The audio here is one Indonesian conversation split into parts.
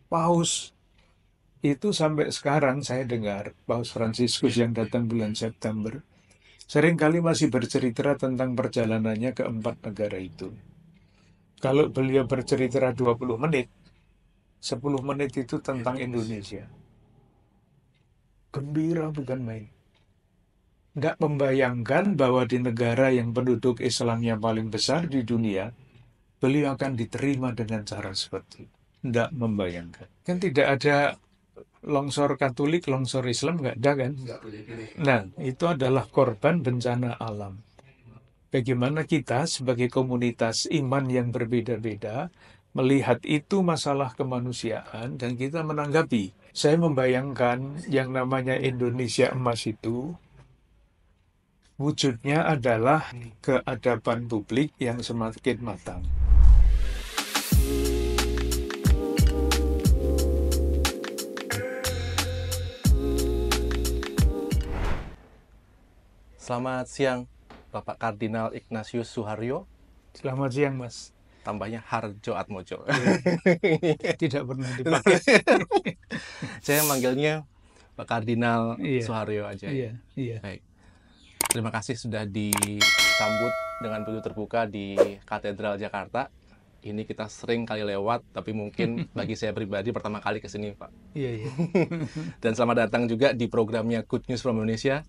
Paus itu sampai sekarang saya dengar, Paus Fransiskus yang datang bulan September, seringkali masih bercerita tentang perjalanannya ke empat negara itu. Kalau beliau bercerita 20 menit, 10 menit itu tentang Indonesia. Gembira bukan main. Nggak membayangkan bahwa di negara yang penduduk Islamnya paling besar di dunia, beliau akan diterima dengan cara seperti itu. Nggak membayangkan. Kan tidak ada longsor Katolik, longsor Islam, nggak ada kan? Nah, itu adalah korban bencana alam. Bagaimana kita sebagai komunitas iman yang berbeda-beda melihat itu masalah kemanusiaan dan kita menanggapi. Saya membayangkan yang namanya Indonesia emas itu wujudnya adalah keadaban publik yang semakin matang. Selamat siang, Bapak Kardinal Ignatius Suharyo, Selamat siang, Mas. tambahnya Harjo Atmojo. Tidak pernah dipakai. Saya manggilnya Pak Kardinal Iya, Suharyo aja iya, ya. iya. Baik. Terima kasih sudah disambut dengan begitu terbuka di Katedral Jakarta. Ini kita sering kali lewat, tapi mungkin bagi saya pribadi pertama kali ke sini, Pak. Iya, iya. Dan selamat datang juga di programnya Good News from Indonesia,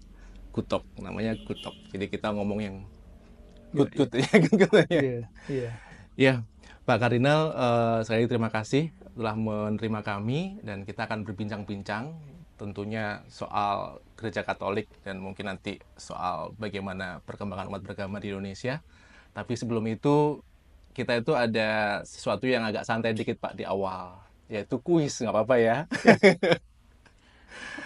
Good Talk. Namanya Good Talk. Jadi kita ngomong yang good-good ya. Iya, iya. Ya, Pak Kardinal, sekali lagi terima kasih telah menerima kami dan kita akan berbincang-bincang tentunya soal Gereja Katolik dan mungkin nanti soal bagaimana perkembangan umat beragama di Indonesia. Tapi sebelum itu, kita itu ada sesuatu yang agak santai dikit Pak di awal, yaitu kuis, nggak apa-apa ya.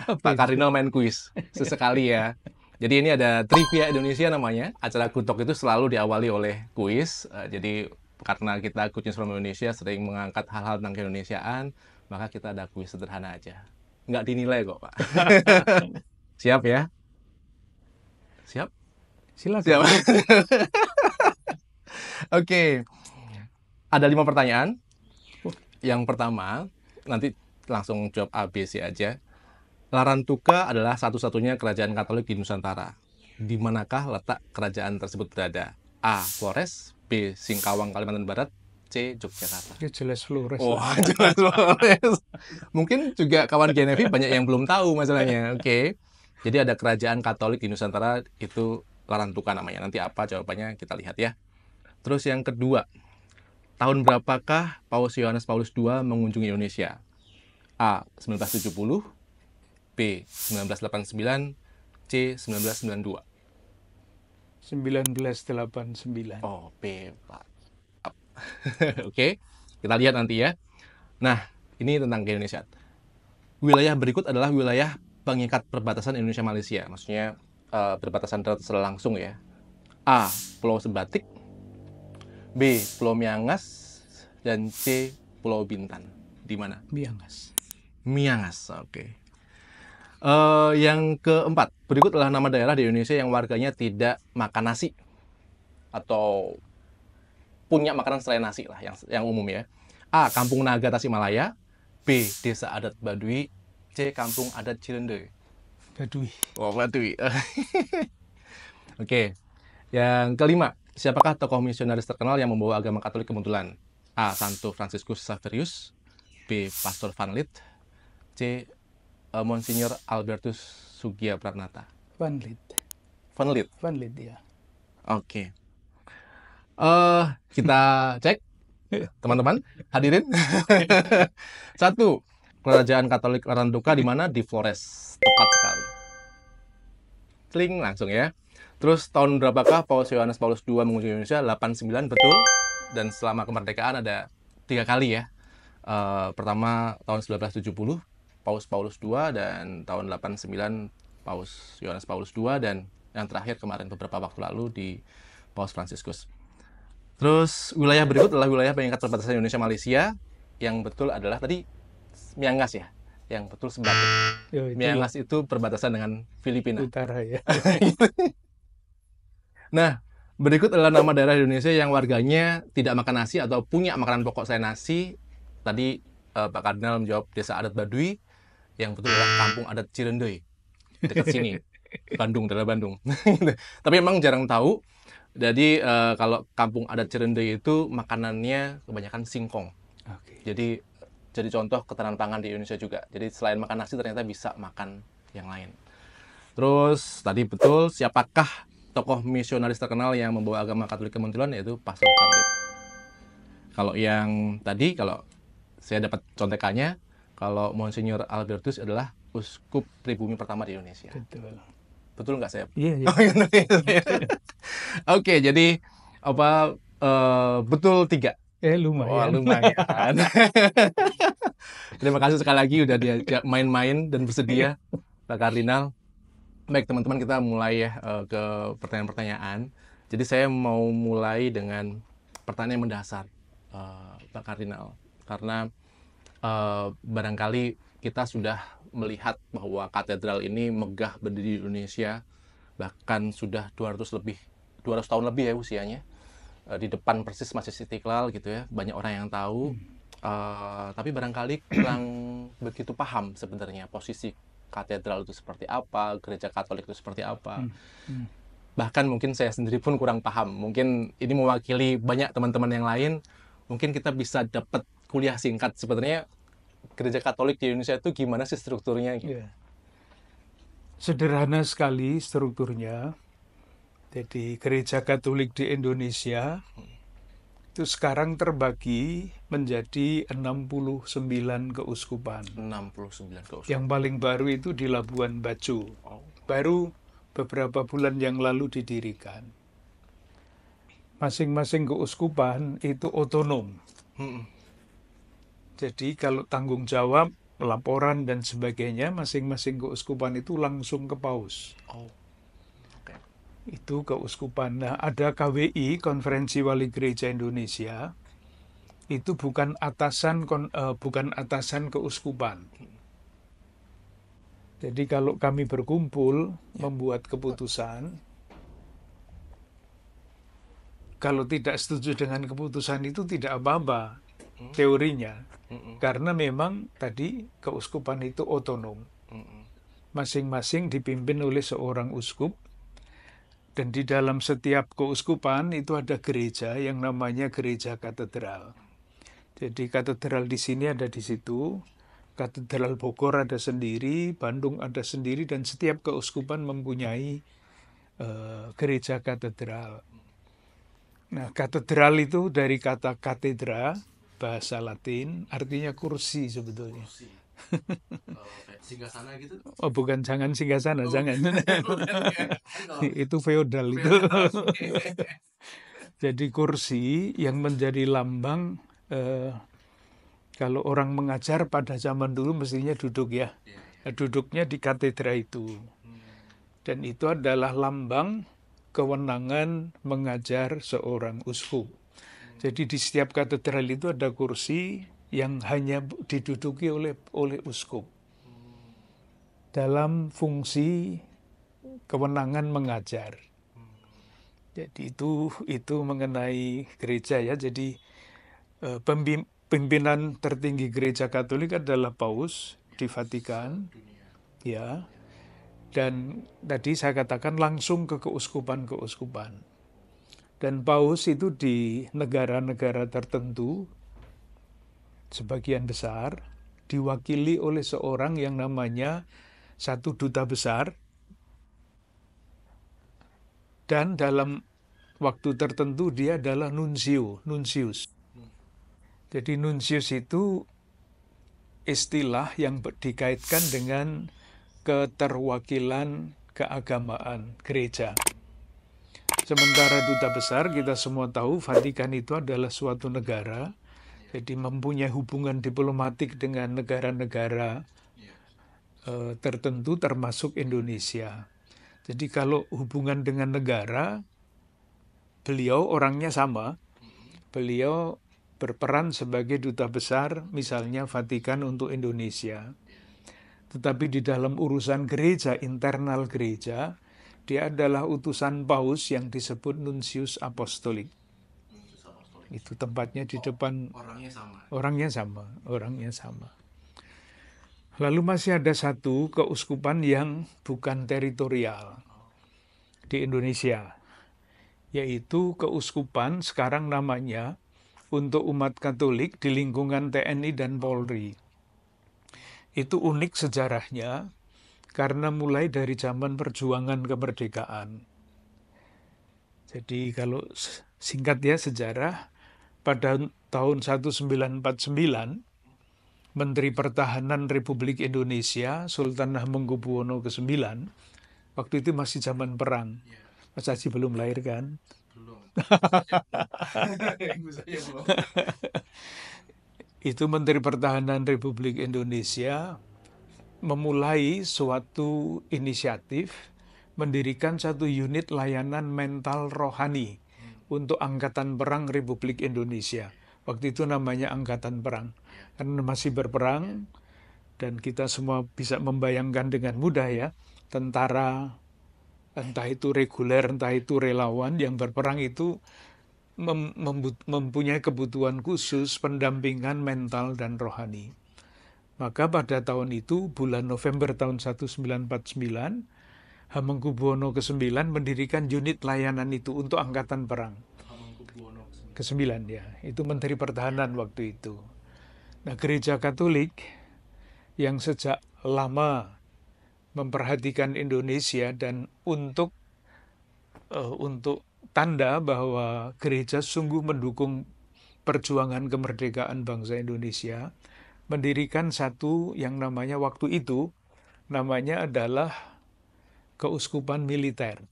Apa Pak itu? Kardinal main kuis, sesekali ya. Jadi ini ada Trivia Indonesia namanya. Acara Kutok itu selalu diawali oleh kuis. Jadi karena kita Good News from Indonesia sering mengangkat hal-hal tentang keindonesiaan, maka kita ada kuis sederhana aja. Nggak dinilai kok, Pak. Siap ya? Siap? Silakan. Siap. Oke. Ada 5 pertanyaan. Yang pertama, nanti langsung jawab A, B, C aja. Larantuka adalah satu-satunya kerajaan Katolik di Nusantara. Di manakah letak kerajaan tersebut berada? A. Flores, B. Singkawang, Kalimantan Barat, C. Yogyakarta. Ya jelas Flores Oh, lah. jelas Flores. Mungkin juga kawan Genevi banyak yang belum tahu masalahnya. Oke. Jadi ada kerajaan Katolik di Nusantara, itu Larantuka namanya. Nanti apa jawabannya kita lihat ya. Terus yang kedua, tahun berapakah Paus Yohanes Paulus II mengunjungi Indonesia? A. 1970, B. 1989, C. 1992. 1989. Oh, B, Pak. Oke, kita lihat nanti ya. Nah, ini tentang Indonesia. Wilayah berikut adalah wilayah pengikat perbatasan Indonesia-Malaysia. Maksudnya perbatasan secara langsung ya. A. Pulau Sebatik, B. Pulau Miangas, dan C. Pulau Bintan. Di mana? Miangas. Miangas, oke. Yang keempat, berikut adalah nama daerah di Indonesia yang warganya tidak makan nasi atau punya makanan selain nasi lah, yang umum ya. A. Kampung Naga Tasikmalaya, B. Desa Adat Baduy, C. Kampung Adat Cirende. Baduy. Oh, Baduy. Oke. Yang kelima, siapakah tokoh misionaris terkenal yang membawa agama Katolik kebetulan? A. Santo Franciscus Xaverius, B. Pastor Van Lith, C. Monsignor Albertus Sugia Pranata. Van Lith. Van Lith. Van Lith ya. Oke. Kita cek, teman-teman, hadirin. 1. Kerajaan Katolik Larantuka di mana? Di Flores. Tepat sekali. Kling langsung ya. Terus tahun berapakah Paus Yohanes Paulus II mengunjungi Indonesia? 89, betul. Dan selama kemerdekaan ada 3 kali ya. Pertama tahun 1970 Paus Paulus II, dan tahun 89 Paus Yohanes Paulus II, dan yang terakhir kemarin beberapa waktu lalu di Paus Fransiskus. Terus wilayah berikut adalah wilayah pengikat perbatasan Indonesia Malaysia. Yang betul adalah tadi Miangas ya. Yang betul Sebatik. Yo, itu Miangas itu perbatasan dengan Filipina. utara ya. Nah, berikut adalah nama daerah di Indonesia yang warganya tidak makan nasi atau punya makanan pokok selain nasi. Tadi Pak Kardinal menjawab desa adat Baduy, yang betul adalah kampung adat Cirendei, dekat sini, Bandung, daerah Bandung. Tapi emang jarang tahu. Jadi kalau kampung adat Cirendei itu makanannya kebanyakan singkong. Oke. Jadi contoh ketahanan pangan di Indonesia juga. Jadi selain makan nasi ternyata bisa makan yang lain. Terus tadi betul, siapakah tokoh misionaris terkenal yang membawa agama Katolik ke Muntilan, yaitu Pastor Van Lith. Kalau yang tadi, kalau saya dapat contekannya, kalau Monsignor Albertus adalah uskup pribumi pertama di Indonesia. Betul. Betul nggak saya? Iya, iya. Oke, jadi apa betul 3. Wah, Lumayan. lumayan. Terima kasih sekali lagi udah diajak main-main dan bersedia, Pak Kardinal. Baik teman-teman, kita mulai ya ke pertanyaan-pertanyaan. Jadi saya mau mulai dengan pertanyaan yang mendasar, Pak Kardinal. Karena barangkali kita sudah melihat bahwa katedral ini megah berdiri di Indonesia, bahkan sudah 200 tahun lebih ya usianya. Di depan persis Masjid Istiqlal gitu ya, banyak orang yang tahu. Tapi barangkali kurang begitu paham sebenarnya posisi katedral itu seperti apa, gereja Katolik itu seperti apa. Bahkan mungkin saya sendiri pun kurang paham. Mungkin ini mewakili banyak teman-teman yang lain. Mungkin kita bisa dapat kuliah singkat sebenarnya gereja Katolik di Indonesia itu gimana sih strukturnya? Ya. Sederhana sekali strukturnya. Jadi gereja Katolik di Indonesia itu sekarang terbagi menjadi 69 keuskupan. 69 keuskupan. Yang paling baru itu di Labuan Bajo. Baru beberapa bulan yang lalu didirikan. Masing-masing keuskupan itu otonom. Jadi kalau tanggung jawab, laporan dan sebagainya, masing-masing keuskupan itu langsung ke paus. Itu keuskupan. Nah, ada KWI, Konferensi Wali Gereja Indonesia. Itu bukan atasan keuskupan. Jadi kalau kami berkumpul membuat keputusan, kalau tidak setuju dengan keputusan itu tidak apa-apa teorinya. Karena memang tadi keuskupan itu otonom. Masing-masing dipimpin oleh seorang uskup. Dan di dalam setiap keuskupan itu ada gereja yang namanya gereja katedral. Jadi katedral di sini ada di situ, katedral Bogor ada sendiri, Bandung ada sendiri, dan setiap keuskupan mempunyai gereja katedral. Nah, katedral itu dari kata katedra, bahasa Latin, artinya kursi sebetulnya. Singgasana gitu? Oh, bukan, jangan singgasana, jangan. Itu feodal itu. Jadi kursi yang menjadi lambang, kalau orang mengajar pada zaman dulu mestinya duduk ya. Duduknya di katedra itu. Dan itu adalah lambang kewenangan mengajar seorang uskup. Jadi di setiap katedral itu ada kursi yang hanya diduduki oleh uskup dalam fungsi kewenangan mengajar. Jadi itu mengenai gereja ya. Jadi pimpinan tertinggi gereja Katolik adalah paus di Vatikan, ya. Dan tadi saya katakan langsung ke keuskupan-keuskupan. Dan paus itu di negara-negara tertentu sebagian besar diwakili oleh seorang yang namanya satu duta besar, dan dalam waktu tertentu dia adalah nunsius. Jadi nunsius itu istilah yang dikaitkan dengan keterwakilan keagamaan gereja. Sementara duta besar, kita semua tahu Vatikan itu adalah suatu negara, jadi mempunyai hubungan diplomatik dengan negara-negara tertentu termasuk Indonesia. Jadi kalau hubungan dengan negara, beliau orangnya sama. Beliau berperan sebagai duta besar, misalnya Vatikan untuk Indonesia. Tetapi di dalam urusan gereja, internal gereja, dia adalah utusan paus yang disebut nunsius apostolik. Itu tempatnya di depan, Orangnya sama. orangnya sama. Lalu masih ada satu keuskupan yang bukan teritorial di Indonesia, yaitu keuskupan sekarang namanya untuk umat Katolik di lingkungan TNI dan Polri. Itu unik sejarahnya karena mulai dari zaman perjuangan kemerdekaan. Jadi kalau singkat ya sejarah, pada tahun 1949, Menteri Pertahanan Republik Indonesia, Sultan Hamengkubuwono ke-9, waktu itu masih zaman perang. Mas Haji belum lahir kan? Belum. Itu Menteri Pertahanan Republik Indonesia memulai suatu inisiatif mendirikan satu unit layanan mental rohani untuk Angkatan Perang Republik Indonesia. Waktu itu namanya Angkatan Perang. Karena masih berperang, dan kita semua bisa membayangkan dengan mudah ya, tentara, entah itu reguler, entah itu relawan yang berperang itu mempunyai kebutuhan khusus pendampingan mental dan rohani. Maka pada tahun itu, bulan November tahun 1949, Hamengkubuwono ke-9 mendirikan unit layanan itu untuk Angkatan Perang. Hamengkubuwono Ke-9 ya, itu Menteri Pertahanan waktu itu. Nah, Gereja Katolik yang sejak lama memperhatikan Indonesia dan untuk tanda bahwa gereja sungguh mendukung perjuangan kemerdekaan bangsa Indonesia, mendirikan satu yang namanya waktu itu, namanya adalah keuskupan militer.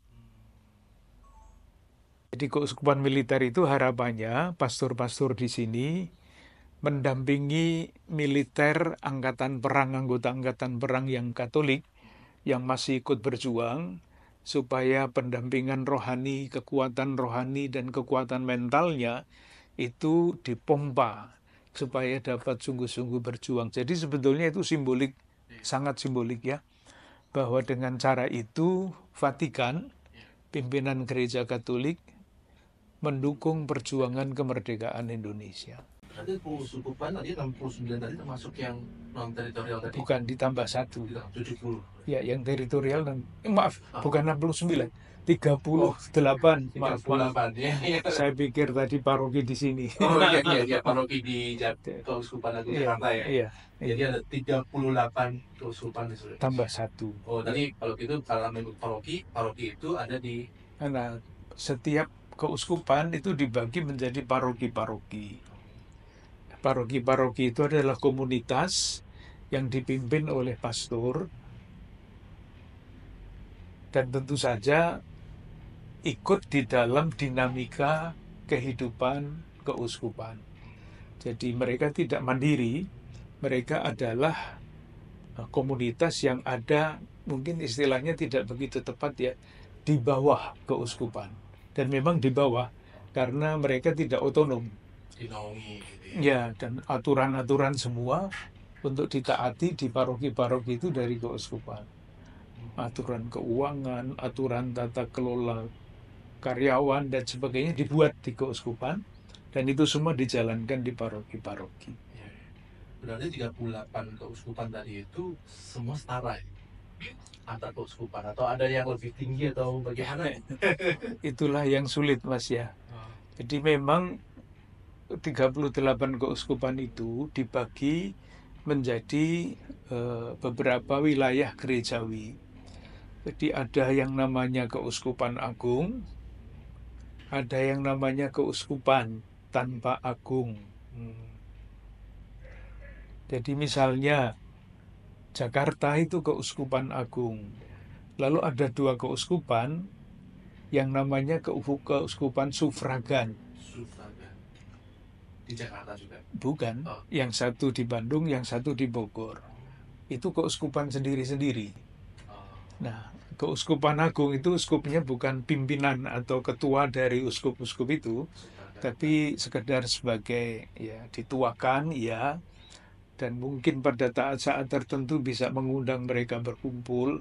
Jadi keuskupan militer itu harapannya pastor-pastor di sini mendampingi militer angkatan perang, anggota angkatan perang yang Katolik, yang masih ikut berjuang, supaya pendampingan rohani, kekuatan rohani, dan kekuatan mentalnya itu dipompa, supaya dapat sungguh-sungguh berjuang. Jadi sebetulnya itu simbolik, sangat simbolik ya, bahwa dengan cara itu Vatikan, pimpinan Gereja Katolik, mendukung perjuangan kemerdekaan Indonesia. Berarti keuskupan tadi 69 tadi termasuk yang non-teritorial tadi? Bukan, ditambah satu. 70. Ya, yang teritorial, maaf, bukan 69, 38. Maaf, 38 ya. saya pikir tadi paroki di sini. Oh iya, paroki di Keuskupan Agung Jakarta ya. Iya, Jadi ada 38 keuskupan di seluruh Indonesia. tambah satu. Oh, tadi kalau gitu kalau mengikut paroki itu ada di Karena setiap keuskupan itu dibagi menjadi paroki-paroki. Paroki-paroki itu adalah komunitas yang dipimpin oleh pastor, dan tentu saja ikut di dalam dinamika kehidupan keuskupan. Jadi mereka tidak mandiri, mereka adalah komunitas yang ada, mungkin istilahnya tidak begitu tepat ya, di bawah keuskupan. Dan memang di bawah, karena mereka tidak otonom. dinaungi gitu ya. Ya, dan aturan-aturan semua untuk ditaati di paroki-paroki itu dari keuskupan. Aturan keuangan, aturan tata kelola karyawan, dan sebagainya dibuat di keuskupan, dan itu semua dijalankan di paroki-paroki. Ya. Berarti 38 keuskupan tadi itu semua setara ya? Antar keuskupan atau ada yang lebih tinggi atau bagaimana? Itulah yang sulit, Mas ya. Jadi memang 38 keuskupan itu dibagi menjadi beberapa wilayah gerejawi. Jadi ada yang namanya keuskupan agung, ada yang namanya keuskupan tanpa agung. Jadi misalnya Jakarta itu keuskupan agung. Lalu ada dua keuskupan yang namanya keuskupan sufragan. Sufragan. Di Jakarta juga? Bukan, Oh. yang satu di Bandung, yang satu di Bogor. Itu keuskupan sendiri-sendiri. Oh. Nah, keuskupan agung itu uskupnya bukan pimpinan atau ketua dari uskup-uskup itu, tapi sekedar sebagai ya dituakan ya, dan mungkin pada saat tertentu bisa mengundang mereka berkumpul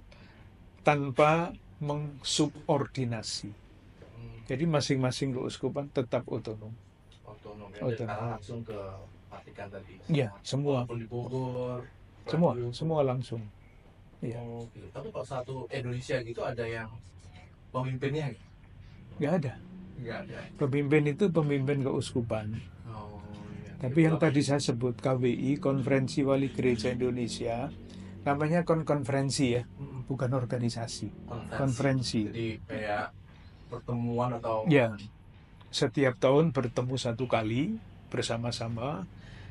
tanpa mengsubordinasi. Jadi masing-masing keuskupan tetap otonom. otonom ya, dan Otonom. karena langsung ke Vatikan tadi. Ya, semua, Walaupun di Bogor, semua langsung. Ya, Oh, gitu. Tapi kalau satu Indonesia gitu ada yang pemimpinnya nggak? nggak ada. Nggak ada. Pemimpin itu pemimpin keuskupan. Oh, iya. Tapi yang tadi saya sebut KWI, Konferensi Wali Gereja Indonesia, namanya konferensi ya, bukan organisasi. Konferensi. Jadi kayak pertemuan atau Ya, setiap tahun bertemu satu kali bersama-sama.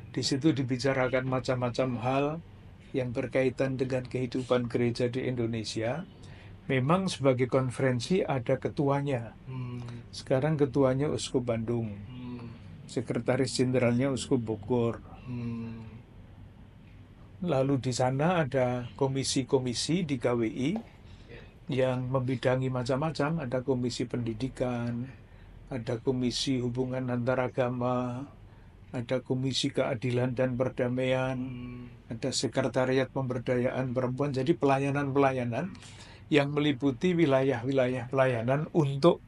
Di situ dibicarakan macam-macam hal yang berkaitan dengan kehidupan gereja di Indonesia. Memang sebagai konferensi ada ketuanya. Sekarang ketuanya Uskup Bandung. Sekretaris Jenderalnya Uskup Bogor. Lalu di sana ada komisi-komisi di KWI yang membidangi macam-macam. Ada komisi pendidikan, ada komisi hubungan antaragama, ada komisi keadilan dan perdamaian, ada sekretariat pemberdayaan perempuan. Jadi pelayanan-pelayanan yang meliputi wilayah-wilayah pelayanan untuk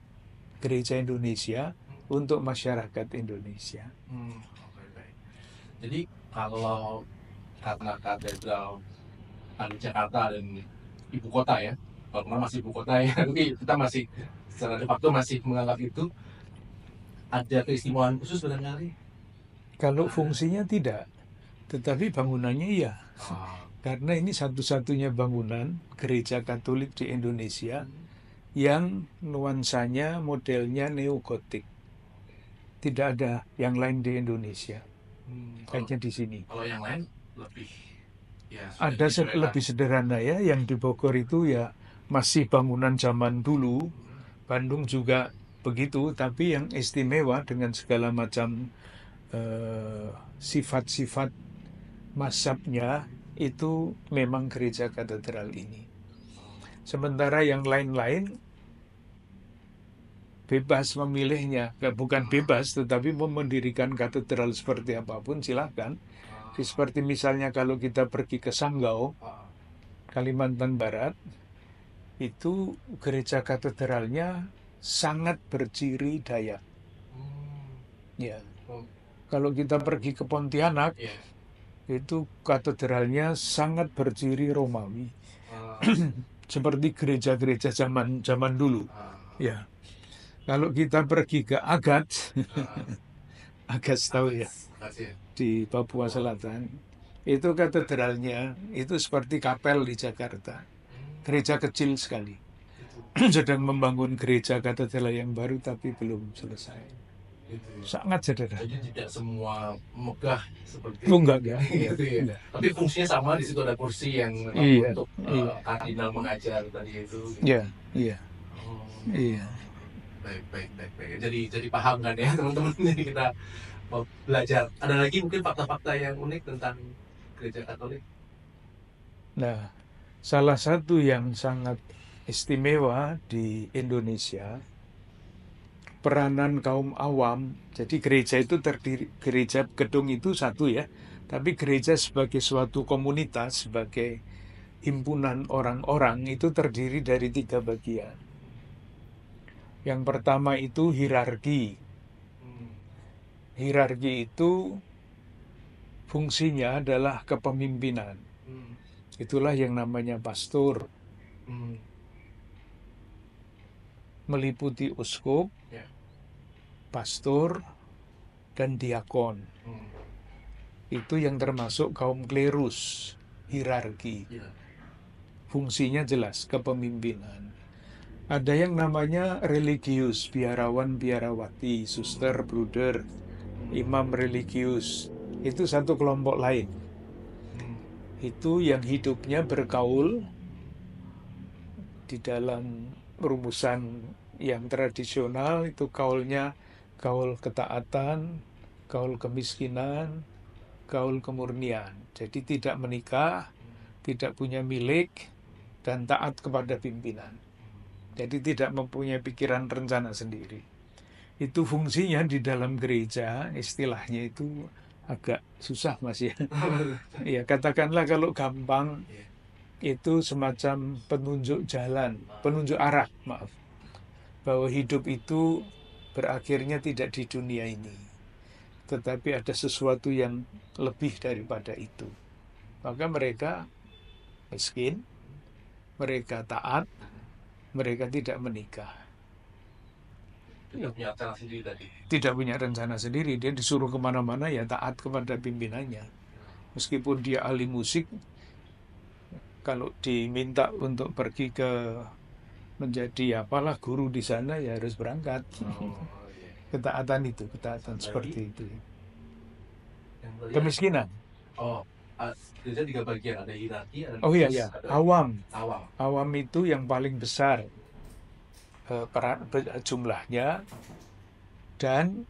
gereja Indonesia, untuk masyarakat Indonesia. Jadi kalau karena katedral ada Jakarta dan ibu kota ya, kalau masih ibu kota ya, tapi kita masih secara de facto masih menganggap itu ada keistimewaan khusus barangkali. Kalau fungsinya tidak, tetapi bangunannya iya. Karena ini satu-satunya bangunan gereja Katolik di Indonesia yang nuansanya modelnya neogotik. Tidak ada yang lain di Indonesia. Hanya di sini. Kalau yang lain lebih ya, ada lebih sederhana ya. Yang di Bogor itu ya masih bangunan zaman dulu. Bandung juga begitu, tapi yang istimewa dengan segala macam sifat-sifat mazhabnya itu memang gereja katedral ini. Sementara yang lain-lain bebas memilihnya, bukan bebas, tetapi mau mendirikan katedral seperti apapun silakan. Seperti misalnya kalau kita pergi ke Sanggau, Kalimantan Barat, itu gereja katedralnya sangat berciri Dayak. Ya. Kalau kita pergi ke Pontianak, itu katedralnya sangat berciri Romawi. Seperti gereja-gereja zaman dulu. Ya. Kalau kita pergi ke Agats, Agats tahu ya, di Papua Selatan, itu katedralnya itu seperti kapel di Jakarta. Gereja kecil sekali. Sedang membangun gereja katedral yang baru tapi belum selesai. Sangat sederhana. Jadi tidak semua megah seperti enggak. Gitu ya. Enggak. Tapi fungsinya sama, di situ ada kursi yang untuk kardinal mengajar tadi itu. Iya. Iya. Baik. Jadi paham kan ya teman-teman. Jadi kita mau belajar. Ada lagi mungkin fakta-fakta yang unik tentang gereja Katolik. Nah, salah satu yang sangat istimewa di Indonesia, peranan kaum awam. Jadi gereja itu terdiri, gereja gedung itu satu ya, tapi gereja sebagai suatu komunitas, sebagai himpunan orang-orang itu terdiri dari 3 bagian. Yang pertama itu hierarki. Hierarki itu fungsinya adalah kepemimpinan. Itulah yang namanya pastor. Meliputi uskup, pastor, dan diakon. Itu yang termasuk kaum klerus, hierarki. Fungsinya jelas, kepemimpinan. Ada yang namanya religius, biarawan, biarawati, suster, bruder, imam religius. Itu satu kelompok lain. Itu yang hidupnya bergaul di dalam rumusan yang tradisional, itu gaulnya gaul ketaatan, gaul kemiskinan, gaul kemurnian. Jadi tidak menikah, tidak punya milik, dan taat kepada pimpinan. Jadi tidak mempunyai pikiran rencana sendiri. Itu fungsinya di dalam gereja, istilahnya itu agak susah Mas ya. Ya katakanlah kalau gampang, itu semacam penunjuk jalan, penunjuk arah, bahwa hidup itu berakhirnya tidak di dunia ini. tetapi ada sesuatu yang lebih daripada itu. Maka mereka miskin, mereka taat, mereka tidak menikah. Tidak punya rencana sendiri tadi. Tidak punya rencana sendiri, dia disuruh kemana-mana ya taat kepada pimpinannya. Meskipun dia ahli musik, kalau diminta untuk pergi ke menjadi apalah guru di sana ya harus berangkat. Iya. Ketaatan itu, ketaatan Lagi? seperti itu. Yang tadi Kemiskinan. Jadi 3 bagian, ada hierarki, ada Oh iya novice, ya, ada awam. awam. Awam itu yang paling besar jumlahnya, dan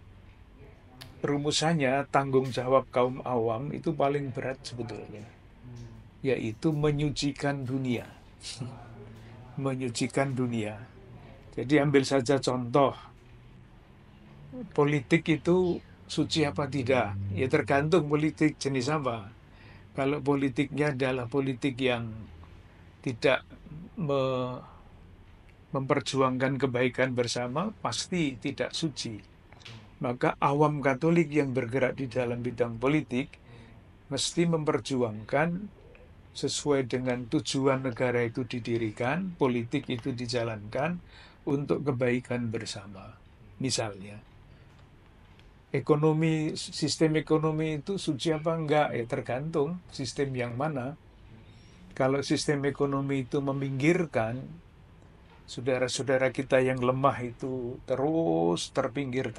rumusannya tanggung jawab kaum awam itu paling berat sebetulnya, yaitu menyucikan dunia. Menyucikan dunia. Jadi ambil saja contoh, politik itu suci apa tidak? Ya tergantung politik jenis apa. Kalau politiknya adalah politik yang tidak memperjuangkan kebaikan bersama, pasti tidak suci. Maka awam Katolik yang bergerak di dalam bidang politik mesti memperjuangkan sesuai dengan tujuan negara itu didirikan, politik itu dijalankan untuk kebaikan bersama. Misalnya, sistem ekonomi itu suci apa enggak? Ya tergantung sistem yang mana. Kalau sistem ekonomi itu meminggirkan saudara-saudara kita yang lemah itu terus terpinggir,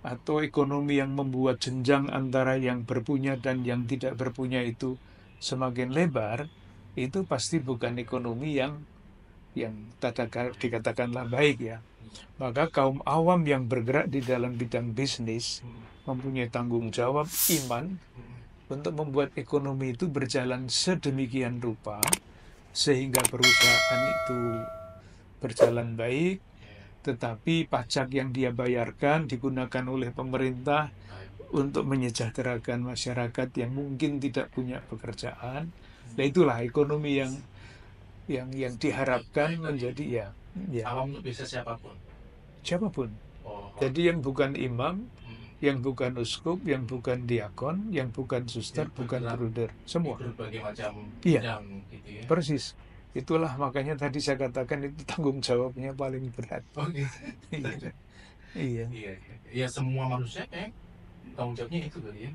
atau ekonomi yang membuat jenjang antara yang berpunya dan yang tidak berpunya itu semakin lebar, itu pasti bukan ekonomi yang dikatakanlah baik ya. Maka kaum awam yang bergerak di dalam bidang bisnis mempunyai tanggung jawab iman untuk membuat ekonomi itu berjalan sedemikian rupa sehingga perusahaan itu berjalan baik, tetapi pajak yang dia bayarkan digunakan oleh pemerintah untuk menyejahterakan masyarakat yang mungkin tidak punya pekerjaan. Nah itulah ekonomi yang diharapkan menjadi ya Awam itu bisa siapapun. siapapun. Oh. Jadi yang bukan imam, yang bukan uskup, yang bukan diakon, yang bukan suster, bukan bruder, semua. Berbagai macam Iya, bidang gitu ya. persis. Itulah makanya tadi saya katakan itu tanggung jawabnya paling berat. Oh gitu. Iya. Iya, semua manusia kayak tanggung jawabnya itu kali ya.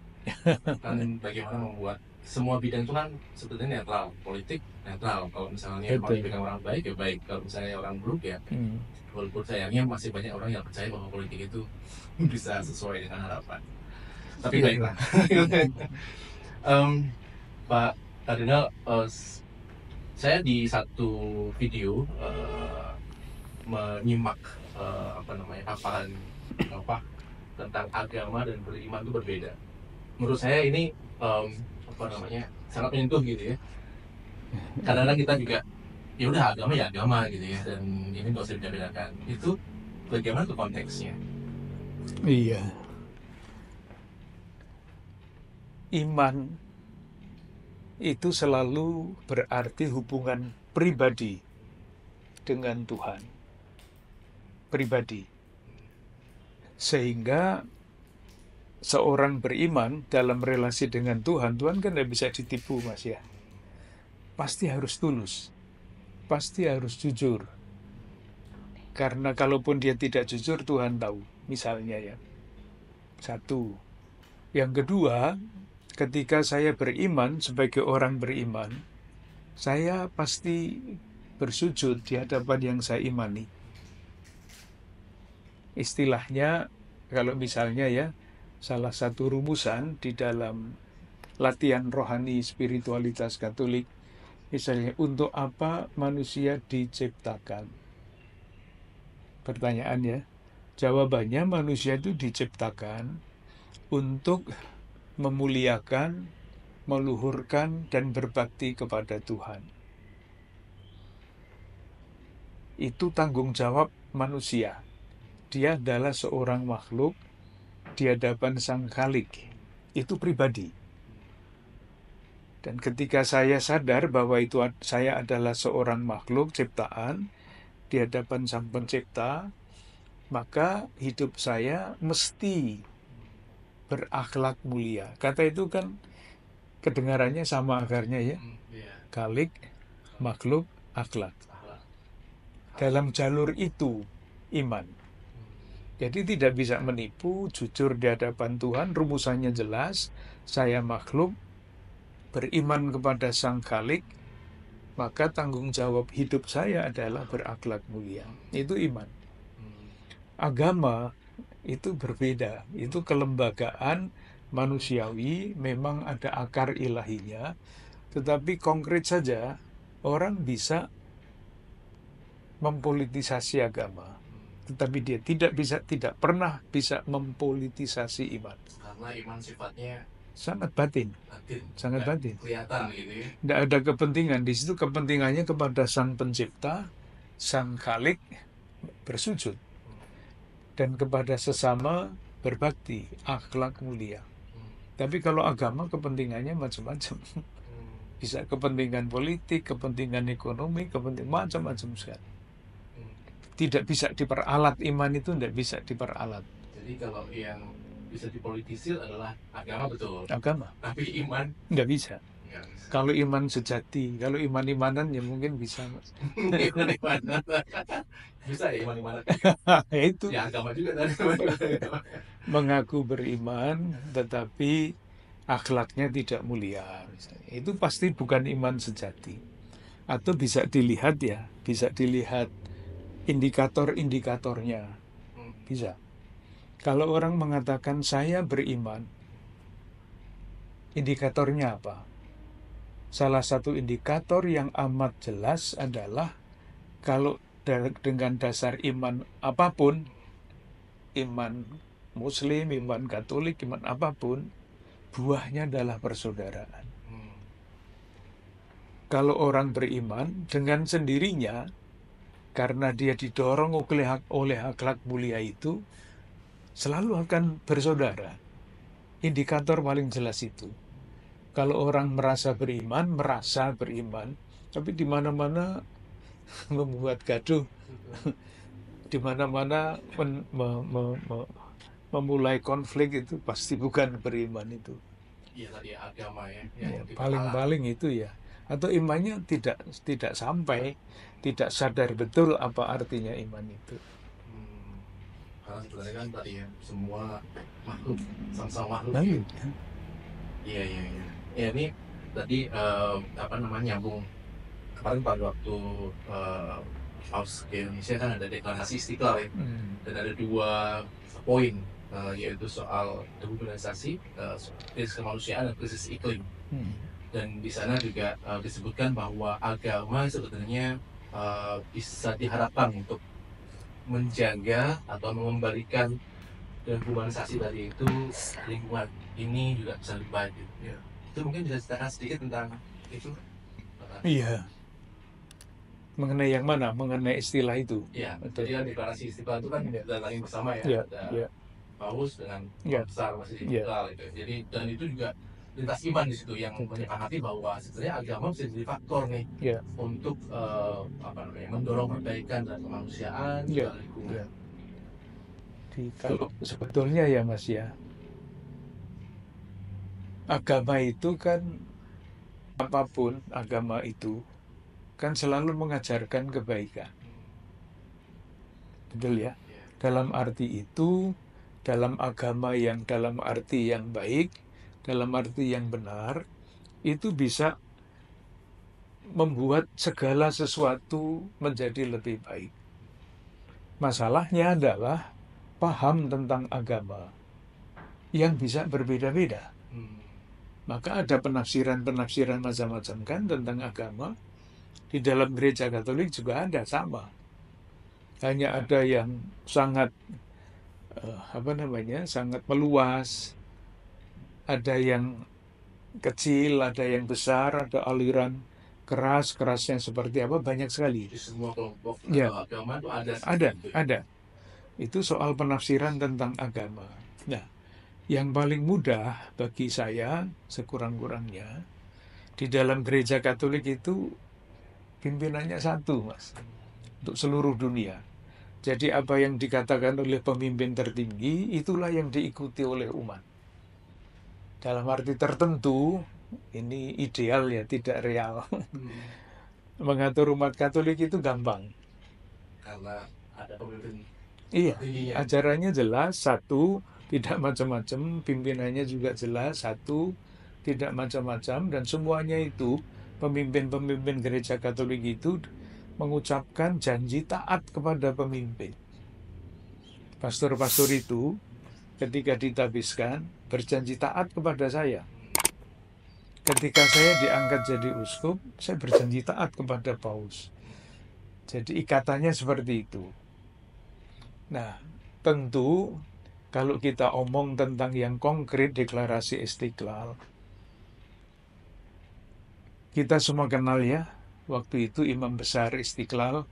Kan bagaimana membuat semua bidang itu kan sebetulnya netral, politik netral. Kalau misalnya mau dipegang orang baik ya baik, kalau misalnya orang buruk ya. Walaupun sayangnya masih banyak orang yang percaya bahwa politik itu bisa sesuai dengan harapan. Tapi baiklah. Pak Kardinal, saya di satu video menyimak paparan tentang agama dan beriman itu berbeda. Menurut saya ini sangat menyentuh gitu ya. Kadang-kadang kita juga ya udah agama ya agama gitu ya, dan ini nggak usah dibedakan. Itu bagaimana tuh konteksnya? Iya. Iman itu selalu berarti hubungan pribadi dengan Tuhan. Pribadi. Sehingga seorang beriman dalam relasi dengan Tuhan kan tidak bisa ditipu, Mas ya. Pasti harus tulus. Pasti harus jujur. Karena kalaupun dia tidak jujur, Tuhan tahu. Misalnya ya. Satu. Yang kedua, ketika saya beriman sebagai orang beriman, saya pasti bersujud di hadapan yang saya imani. Istilahnya, kalau misalnya ya, salah satu rumusan di dalam latihan rohani spiritualitas Katolik, misalnya, untuk apa manusia diciptakan? Pertanyaannya, jawabannya manusia itu diciptakan untuk memuliakan, meluhurkan, dan berbakti kepada Tuhan. Itu tanggung jawab manusia. Dia adalah seorang makhluk di hadapan Sang Khalik. Itu pribadi. Dan ketika saya sadar bahwa saya adalah seorang makhluk ciptaan di hadapan Sang Pencipta, maka hidup saya mesti berakhlak mulia. Kata itu kan kedengarannya sama akarnya ya. Iya. Khalik, makhluk, akhlak. Dalam jalur itu iman. Jadi tidak bisa menipu, jujur di hadapan Tuhan, rumusannya jelas. Saya makhluk, beriman kepada Sang Khalik, maka tanggung jawab hidup saya adalah berakhlak mulia. Itu iman. Agama itu berbeda. Itu kelembagaan manusiawi, memang ada akar ilahinya. Tetapi konkret saja, orang bisa mempolitisasi agama. Tetapi dia tidak pernah bisa mempolitisasi iman. Karena iman sifatnya Sangat batin, batin, sangat nggak batin. kelihatan gitu ya. Tidak ada kepentingan. Di situ kepentingannya kepada Sang Pencipta, Sang Khalik, bersujud. Dan kepada sesama berbakti, akhlak mulia. Tapi kalau agama kepentingannya macam-macam. Bisa kepentingan politik, kepentingan ekonomi, kepentingan macam-macam sekali. Tidak bisa diperalat, iman itu tidak bisa diperalat. Jadi kalau yang bisa dipolitisir adalah agama, betul. Agama Tapi iman tidak bisa. nggak bisa. Kalau iman sejati, kalau iman-imanan ya mungkin bisa, Mas. Iman-imanan. Bisa ya iman-imanan. Ya itu Ya agama juga tadi. Iman-imanan. mengaku beriman, tetapi akhlaknya tidak mulia. Misalnya. Itu pasti bukan iman sejati. Atau bisa dilihat ya, bisa dilihat indikator-indikatornya. Bisa. Kalau orang mengatakan saya beriman, indikatornya apa? Salah satu indikator yang amat jelas adalah kalau dengan dasar iman apapun, iman Muslim, iman Katolik, iman apapun, buahnya adalah persaudaraan. Kalau orang beriman dengan sendirinya, karena dia didorong oleh akhlak mulia itu, selalu akan bersaudara. Indikator paling jelas itu. Kalau orang merasa beriman, tapi di mana-mana membuat gaduh, di mana-mana memulai konflik, itu pasti bukan beriman itu. Iya tadi agama ya. Ya, paling-paling itu ya. Atau imannya tidak sampai, tidak sadar betul apa artinya iman itu. Karena sebenarnya kan tadi ya semua makhluk sama-sama makhluk. Nah, ya. gitu. Iya. Ya ini tadi nyambung kemarin pada waktu Paus ke Indonesia kan ada deklarasi Istiqlal ya. Dan ada 2 poin yaitu soal dehumanisasi, krisis kemanusiaan dan krisis iklim. Dan di sana juga disebutkan bahwa agama sebenarnya bisa diharapkan untuk menjaga atau mengembalikan dehumanisasi tadi itu, lingkungan ini juga bisa lebih baik. Ya. Itu mungkin bisa ceritakan sedikit tentang itu. Iya. Mengenai yang mana? Mengenai istilah itu. Iya. Betul. Jadi kan deklarasi Istiqlal itu kan dan lagi bersama ya. Iya, Ada iya. Paus dengan Iya. besar masih Iya. Istiqlal itu. Jadi dan itu juga lintas iman di situ yang menyepakati bahwa sebenarnya agama bisa jadi faktor nih Iya. untuk mendorong perbaikan dan kemanusiaan Iya. dan lingkungan. Iya. Kalau sebetulnya ya Mas ya, agama itu kan apapun agama itu kan selalu mengajarkan kebaikan. Betul ya? Dalam arti itu, dalam agama yang dalam arti yang baik, dalam arti yang benar, itu bisa membuat segala sesuatu menjadi lebih baik. Masalahnya adalah paham tentang agama yang bisa berbeda-beda. Maka ada penafsiran-penafsiran macam-macam kan tentang agama. Di dalam gereja Katolik juga ada sama. Hanya ada yang sangat sangat meluas, ada yang kecil, ada yang besar, ada aliran kerasnya seperti apa, banyak sekali. Di semua kelompok Ya. agama itu ada. Ada. Itu soal penafsiran tentang agama. Nah, yang paling mudah bagi saya sekurang-kurangnya di dalam gereja Katolik itu pimpinannya satu, Mas, untuk seluruh dunia. Jadi apa yang dikatakan oleh pemimpin tertinggi itulah yang diikuti oleh umat. Dalam arti tertentu, ini ideal ya, tidak real. Mengatur umat Katolik itu gampang. Karena ada pemimpin Iya, tingginya. ajarannya jelas, satu, tidak macam-macam, pimpinannya juga jelas, satu, tidak macam-macam, dan semuanya itu, pemimpin-pemimpin gereja Katolik itu mengucapkan janji taat kepada pemimpin. Pastor-pastor itu ketika ditabiskan berjanji taat kepada saya. Ketika saya diangkat jadi uskup, saya berjanji taat kepada paus. Jadi ikatannya seperti itu. Nah, tentu kalau kita omong tentang yang konkret deklarasi Istiqlal, kita semua kenal ya, waktu itu Imam Besar Istiqlal,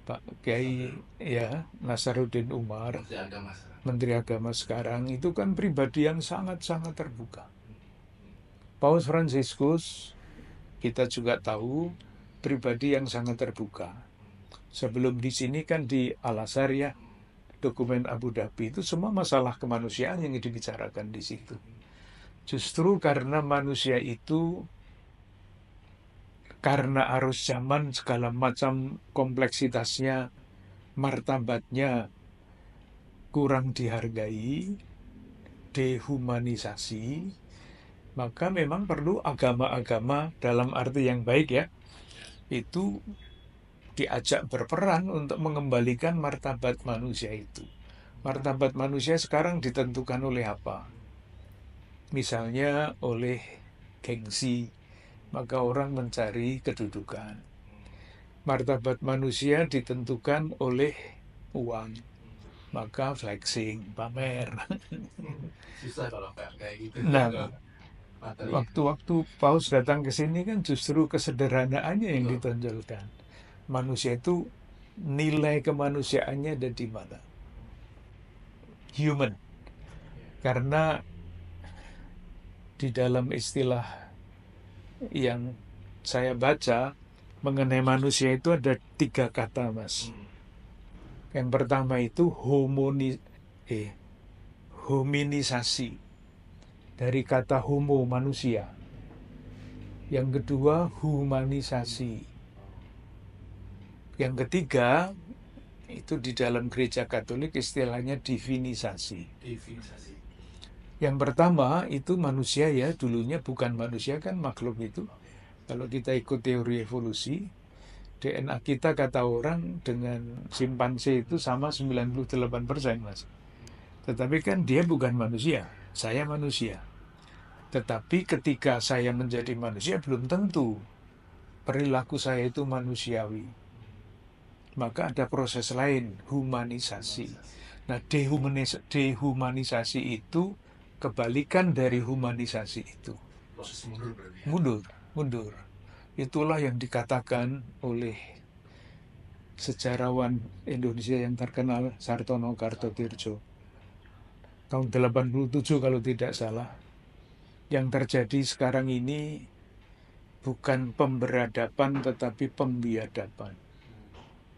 Pak Kiai ya Nasaruddin Umar, Menteri Agama sekarang, itu kan pribadi yang sangat-sangat terbuka. Paus Fransiskus, kita juga tahu, pribadi yang sangat terbuka. Sebelum di sini kan di Al-Azhar ya, dokumen Abu Dhabi itu semua masalah kemanusiaan yang dibicarakan di situ. Justru karena manusia itu, karena arus zaman segala macam kompleksitasnya, martabatnya kurang dihargai, dehumanisasi, maka memang perlu agama-agama dalam arti yang baik ya, itu diajak berperan untuk mengembalikan martabat manusia itu. Martabat manusia sekarang ditentukan oleh apa? Misalnya oleh gengsi, maka orang mencari kedudukan. Martabat manusia ditentukan oleh uang, maka flexing, pamer. Susah kalau kayak gitu. Nah, Materi. waktu-waktu Paus datang ke sini kan justru kesederhanaannya yang ditonjolkan. Manusia itu nilai kemanusiaannya ada di mana? Human. Karena di dalam istilah yang saya baca mengenai manusia itu ada 3 kata, Mas. Yang pertama itu hominisasi, dari kata homo, manusia. Yang kedua humanisasi. Yang ketiga itu di dalam gereja Katolik istilahnya divinisasi. Yang pertama itu manusia ya, dulunya bukan manusia kan makhluk itu. Kalau kita ikut teori evolusi, DNA kita kata orang dengan simpanse itu sama 98%, Mas. Tetapi kan dia bukan manusia, saya manusia. Tetapi ketika saya menjadi manusia belum tentu perilaku saya itu manusiawi. Maka ada proses lain, humanisasi. Nah, dehumanisasi itu kebalikan dari humanisasi itu. Proses mundur berarti. Mundur. Itulah yang dikatakan oleh sejarawan Indonesia yang terkenal Sartono Kartotirjo. Tahun 87 kalau tidak salah. Yang terjadi sekarang ini bukan pemberadaban tetapi pembiadaban.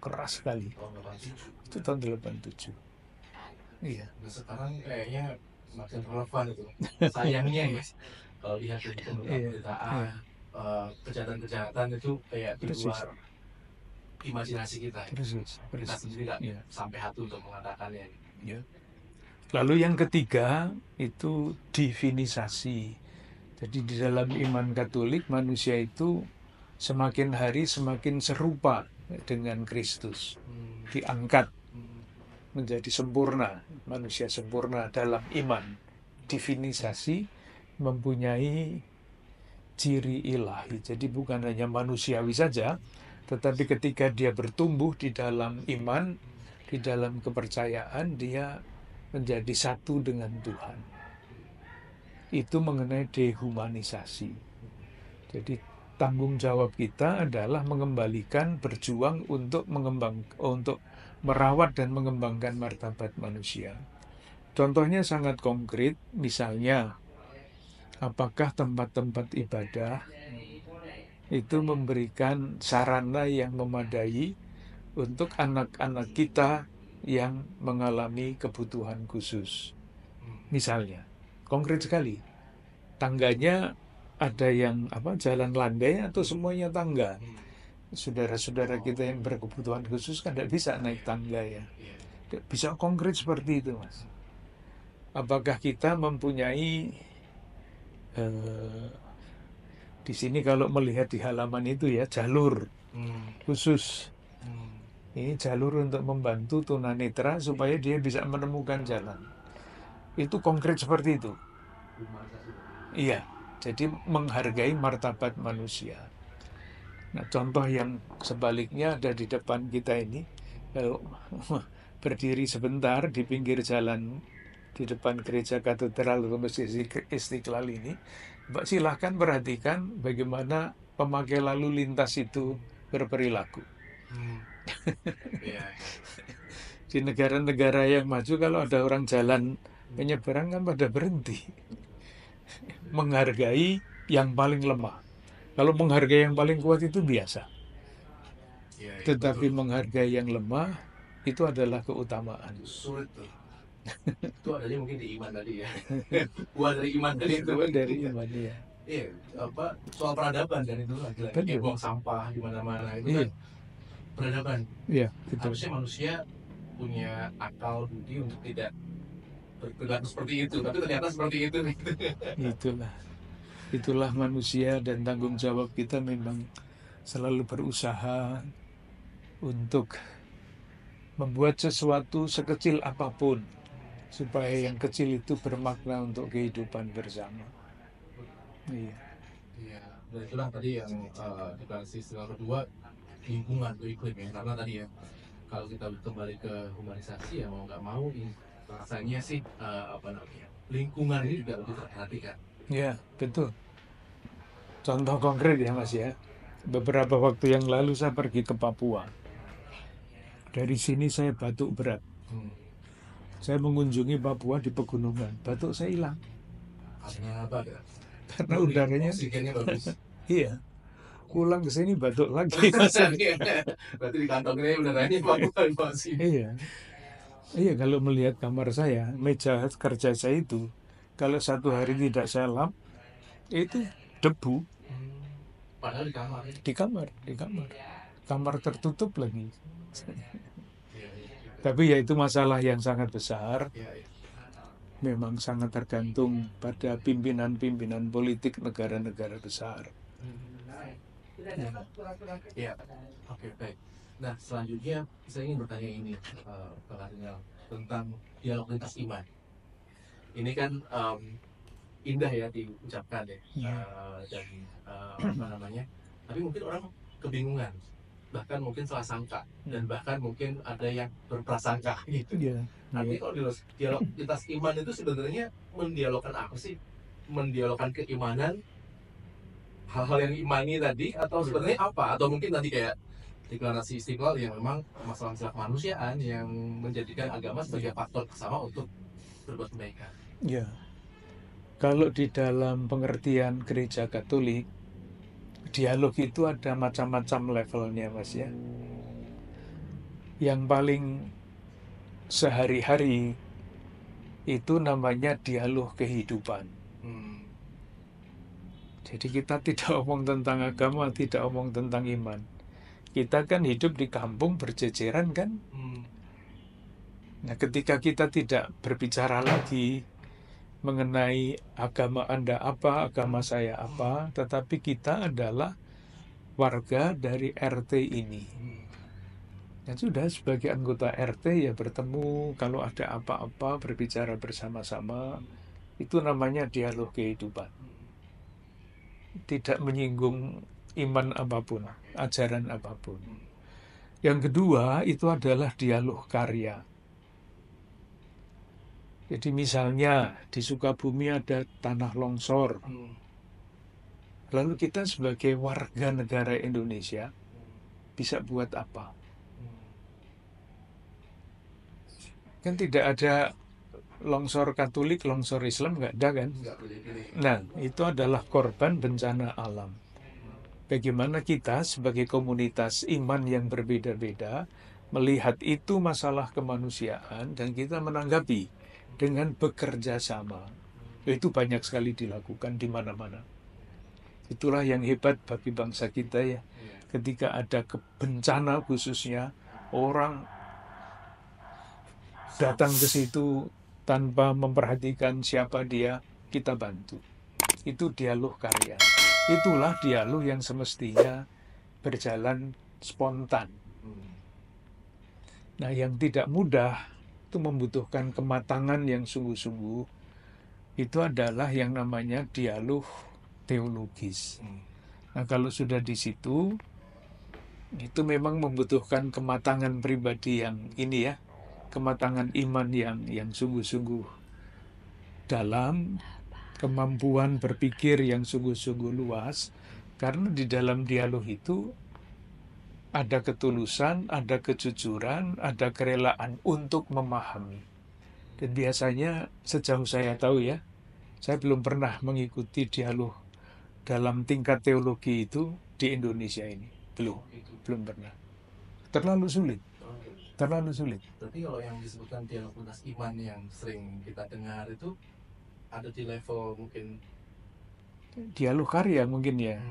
Keras sekali. Itu tahun 87. Iya. Nah, sekarang kayaknya makin relevan itu. Sayangnya ya, kalau lihat dari pemberitaan, kejahatan-kejahatan itu kayak di luar imajinasi kita. Kita sendiri nggak sampai hati untuk mengatakannya. Ya. Lalu yang ketiga itu divinisasi. Jadi di dalam iman Katolik manusia itu semakin hari semakin serupa dengan Kristus. Diangkat menjadi sempurna, manusia sempurna dalam iman. Divinisasi mempunyai ciri ilahi. Jadi bukan hanya manusiawi saja, tetapi ketika dia bertumbuh di dalam iman, di dalam kepercayaan, dia menjadi satu dengan Tuhan. Itu mengenai dehumanisasi. Jadi tanggung jawab kita adalah mengembalikan, berjuang untuk merawat dan mengembangkan martabat manusia. Contohnya sangat konkret, misalnya apakah tempat-tempat ibadah itu memberikan sarana yang memadai untuk anak-anak kita yang mengalami kebutuhan khusus. Misalnya, konkret sekali, tangganya ada yang jalan landai atau semuanya tangga. Saudara-saudara kita yang berkebutuhan khusus kan tidak bisa naik tangga ya. Tidak bisa konkret seperti itu, Mas. Apakah kita mempunyai di sini kalau melihat di halaman itu ya jalur khusus. Ini jalur untuk membantu tunanetra supaya dia bisa menemukan jalan. Itu konkret seperti itu. Iya, jadi menghargai martabat manusia. Nah, contoh yang sebaliknya ada di depan kita ini. Kalau berdiri sebentar di pinggir jalan di depan gereja katedral atau masjid Istiqlal ini, Mbak silahkan perhatikan bagaimana pemakai lalu lintas itu berperilaku. Di negara-negara yang maju kalau ada orang jalan menyeberang kan pada berhenti. Menghargai yang paling lemah. Kalau menghargai yang paling kuat itu biasa. Tetapi menghargai yang lemah itu adalah keutamaan. Sulit tuh. Itu adanya mungkin di iman tadi ya. Buah dari iman tadi itu. Itu dari iman ya. Iya, soal peradaban kan itu lagi-lagi kayak buang sampah di mana-mana itu kan peradaban. Iya, betul. Harusnya manusia punya akal budi untuk tidak berperilaku seperti itu, tapi ternyata seperti itu. Itulah manusia, dan tanggung jawab kita memang selalu berusaha untuk membuat sesuatu sekecil apapun supaya yang kecil itu bermakna untuk kehidupan bersama. Iya. Dan itulah tadi yang deklarasi istilah kedua, lingkungan atau iklim ya, karena tadi ya kalau kita kembali ke humanisasi ya mau nggak mau rasanya sih lingkungan ini juga lebih terperhatikan. Ya, betul. Contoh konkret ya Mas ya. Beberapa waktu yang lalu saya pergi ke Papua. Dari sini saya batuk berat. Saya mengunjungi Papua di pegunungan. Batuk saya hilang. Karena apa? Karena udaranya oksigennya bagus. Iya. Pulang ke sini batuk lagi. Berarti di kantongnya udaranya bagus. Iya, kalau melihat kamar saya, meja kerja saya itu, kalau satu hari tidak saya lap, itu debu. Padahal di kamar. Di kamar. Kamar tertutup lagi. Tapi ya itu masalah yang sangat besar. Memang sangat tergantung pada pimpinan-pimpinan politik negara-negara besar. Ya, oke, baik. Nah, selanjutnya saya ingin bertanya ini, Pak Kardinal, tentang dialog lintas iman. Ini kan indah ya diucapkan ya, dan tapi mungkin orang kebingungan, bahkan mungkin salah sangka, dan bahkan mungkin ada yang berprasangka gitu. Artinya kalau dialog lintas iman itu sebenarnya mendialogkan apa sih? Mendialogkan keimanan, hal-hal yang imani tadi, atau sebenarnya apa? Atau mungkin nanti kayak deklarasi Istiqlal yang memang masalah-masalah kemanusiaan yang menjadikan agama sebagai faktor bersama untuk berbuat kebaikan. Ya, kalau di dalam pengertian gereja Katolik, dialog itu ada macam-macam levelnya, Mas ya. Yang paling sehari-hari itu namanya dialog kehidupan. Jadi kita tidak omong tentang agama, tidak omong tentang iman. Kita kan hidup di kampung berjejeran kan. Nah, ketika kita tidak berbicara lagi mengenai agama Anda apa, agama saya apa, tetapi kita adalah warga dari RT ini. Dan sudah sebagai anggota RT ya bertemu, kalau ada apa-apa berbicara bersama-sama, itu namanya dialog kehidupan. Tidak menyinggung iman apapun, ajaran apapun. Yang kedua itu adalah dialog karya. Jadi misalnya di Sukabumi ada tanah longsor. Lalu kita sebagai warga negara Indonesia bisa buat apa? Kan tidak ada longsor Katolik, longsor Islam, nggak ada kan? Nah, itu adalah korban bencana alam. Bagaimana kita sebagai komunitas iman yang berbeda-beda melihat itu masalah kemanusiaan dan kita menanggapi dengan bekerja sama. Itu banyak sekali dilakukan di mana-mana. Itulah yang hebat bagi bangsa kita ya. Ketika ada bencana khususnya, orang datang ke situ tanpa memperhatikan siapa dia, kita bantu. Itu dialog karya. Itulah dialog yang semestinya berjalan spontan. Nah, yang tidak mudah itu membutuhkan kematangan yang sungguh-sungguh. Itu adalah yang namanya dialog teologis. Nah, kalau sudah di situ, itu memang membutuhkan kematangan pribadi yang ini ya, kematangan iman yang sungguh-sungguh dalam, kemampuan berpikir yang sungguh-sungguh luas, karena di dalam dialog itu ada ketulusan, ada kejujuran, ada kerelaan untuk memahami. Dan biasanya sejauh saya tahu ya, saya belum pernah mengikuti dialog dalam tingkat teologi itu di Indonesia ini. Belum pernah. Terlalu sulit. Terlalu sulit. Tapi kalau yang disebutkan dialog lintas iman yang sering kita dengar itu ada di level mungkin Dialog karya mungkin ya.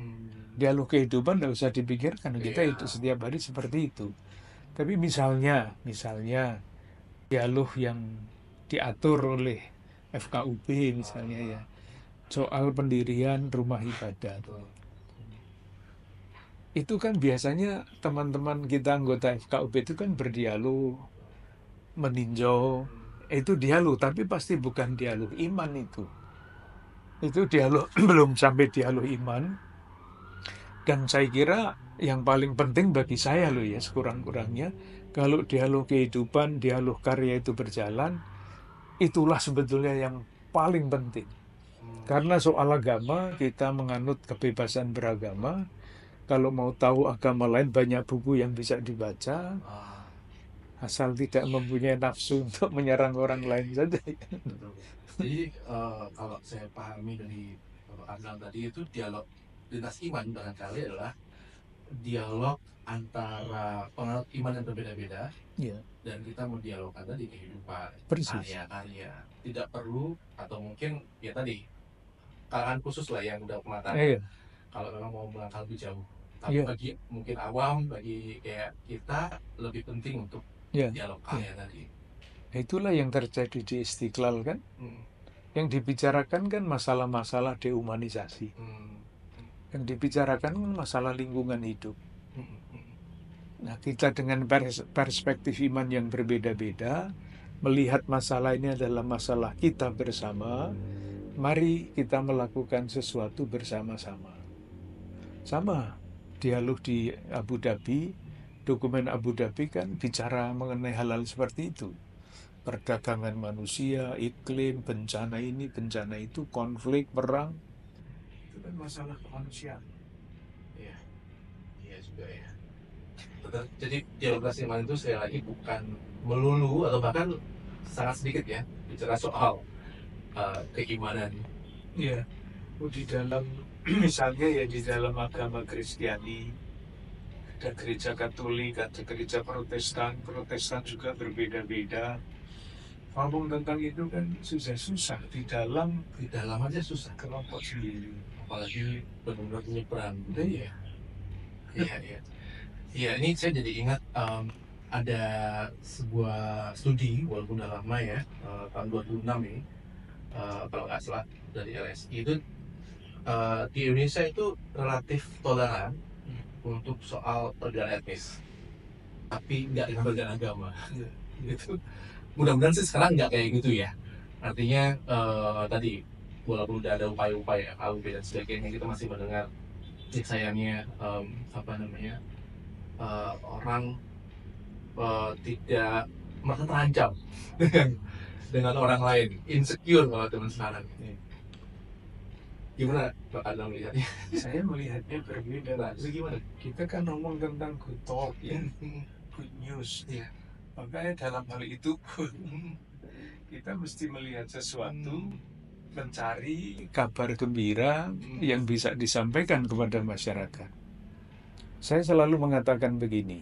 Dialog kehidupan tidak usah dipikirkan. Kita Iya. itu setiap hari seperti itu. Tapi misalnya dialog yang diatur oleh FKUP misalnya ya, soal pendirian rumah ibadat. Itu kan biasanya teman-teman kita anggota FKUP itu kan berdialog, meninjau, itu dialog, tapi pasti bukan dialog iman itu. Itu dialog belum sampai dialog iman. Dan saya kira yang paling penting bagi saya loh ya, sekurang-kurangnya, kalau dialog kehidupan, dialog karya itu berjalan, itulah sebetulnya yang paling penting. Karena soal agama, kita menganut kebebasan beragama. Kalau mau tahu agama lain, banyak buku yang bisa dibaca. Asal tidak mempunyai nafsu untuk menyerang orang lain saja. Jadi kalau saya pahami dari Adnan tadi itu dialog lintas iman barangkali adalah dialog antara penganut iman yang berbeda-beda Ya, dan kita mau dialogkan tadi kehidupan, persis. karya-karya. Tidak perlu atau mungkin ya tadi kalangan khusus lah yang udah pematang. Iya, Kalau memang mau melangkah lebih jauh. Tapi Iya. bagi mungkin awam, bagi kayak kita lebih penting untuk Ya. dialog karya tadi. Itulah yang terjadi di Istiqlal kan. Yang dibicarakan kan masalah-masalah dehumanisasi. Yang dibicarakan kan masalah lingkungan hidup. Nah, kita dengan perspektif iman yang berbeda-beda, melihat masalah ini adalah masalah kita bersama, mari kita melakukan sesuatu bersama-sama. Sama, dialog di Abu Dhabi, dokumen Abu Dhabi kan bicara mengenai hal-hal seperti itu. Perdagangan manusia, iklim, bencana ini, bencana itu, konflik, perang. Itu kan masalah kemanusiaan. Iya, iya juga ya. Jadi dialog lintas iman itu sekali lagi bukan melulu atau bahkan sangat sedikit ya bicara soal keimanan. Iya, di dalam misalnya ya di dalam agama Kristiani ada gereja Katolik, ada gereja Protestan, Protestan juga berbeda-beda. Ngomong tentang itu kan susah di dalam aja susah kelompok sendiri. Apalagi benar-benar menyeberang. Iya. Iya, ini saya jadi ingat ada sebuah studi walaupun udah lama ya, tahun 2006 ini, kalau nggak salah dari LSI itu di Indonesia itu relatif toleran untuk soal perbedaan etnis, tapi nggak dengan perbedaan agama. Gitu. Mudah-mudahan sih sekarang nggak kayak gitu ya. Artinya tadi walaupun udah ada upaya-upaya KUB dan sebagainya, kita masih mendengar sayangnya orang tidak merasa terancam dengan orang lain, insecure kalau teman sekarang. Gimana Pak Adnan melihatnya? Saya melihatnya berbeda. Nah, itu gimana? Kita kan ngomong tentang good talk ya, good news. Iya. Makanya dalam hal itu kita mesti melihat sesuatu, mencari kabar gembira yang bisa disampaikan kepada masyarakat. Saya selalu mengatakan begini,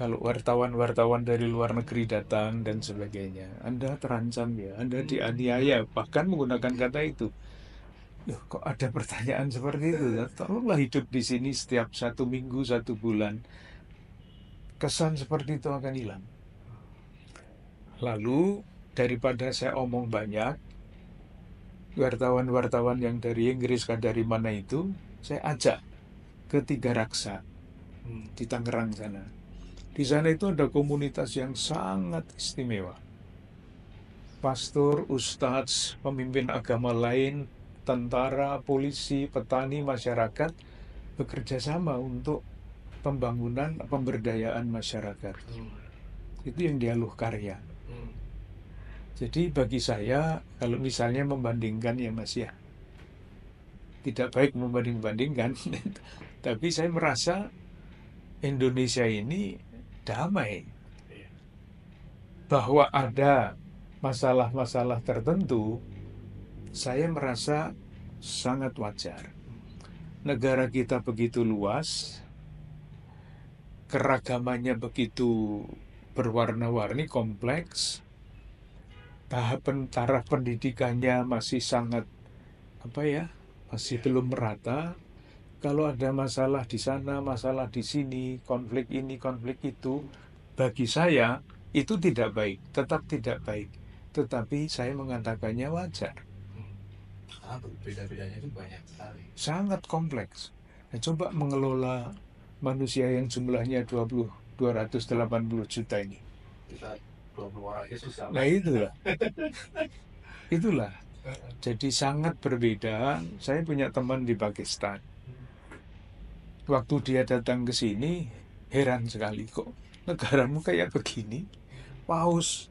Kalau wartawan-wartawan dari luar negeri datang dan sebagainya, Anda terancam ya, Anda dianiaya, bahkan menggunakan kata itu. Loh, kok ada pertanyaan seperti itu? Tolonglah hidup di sini setiap 1 minggu, 1 bulan. Kesan seperti itu akan hilang. Lalu, daripada saya omong banyak, wartawan-wartawan yang dari Inggris, dari mana itu, saya ajak ke Tiga Raksa di Tangerang sana. Di sana itu ada komunitas yang sangat istimewa. Pastor, ustadz, pemimpin agama lain, tentara, polisi, petani, masyarakat bekerja sama untuk pembangunan, pemberdayaan masyarakat. Itu yang dialuh karya. Jadi bagi saya, kalau misalnya membandingkan ya Mas ya, tidak baik membanding-bandingkan, tapi saya merasa Indonesia ini damai. Bahwa ada masalah-masalah tertentu, saya merasa sangat wajar. Negara kita begitu luas, keragamannya begitu berwarna-warni, kompleks, taraf pendidikannya masih sangat masih belum merata. Kalau ada masalah di sana, masalah di sini, konflik ini, konflik itu, bagi saya itu tidak baik, tetap tidak baik. Tetapi saya mengatakannya wajar. Beda-bedanya itu banyak sekali. Sangat kompleks. Nah, coba mengelola manusia yang jumlahnya 280 juta ini. Kita 20 orang aja susah. Nah itulah. Jadi sangat berbeda. Saya punya teman di Pakistan. Waktu dia datang ke sini, heran sekali kok negaramu kayak begini. Paus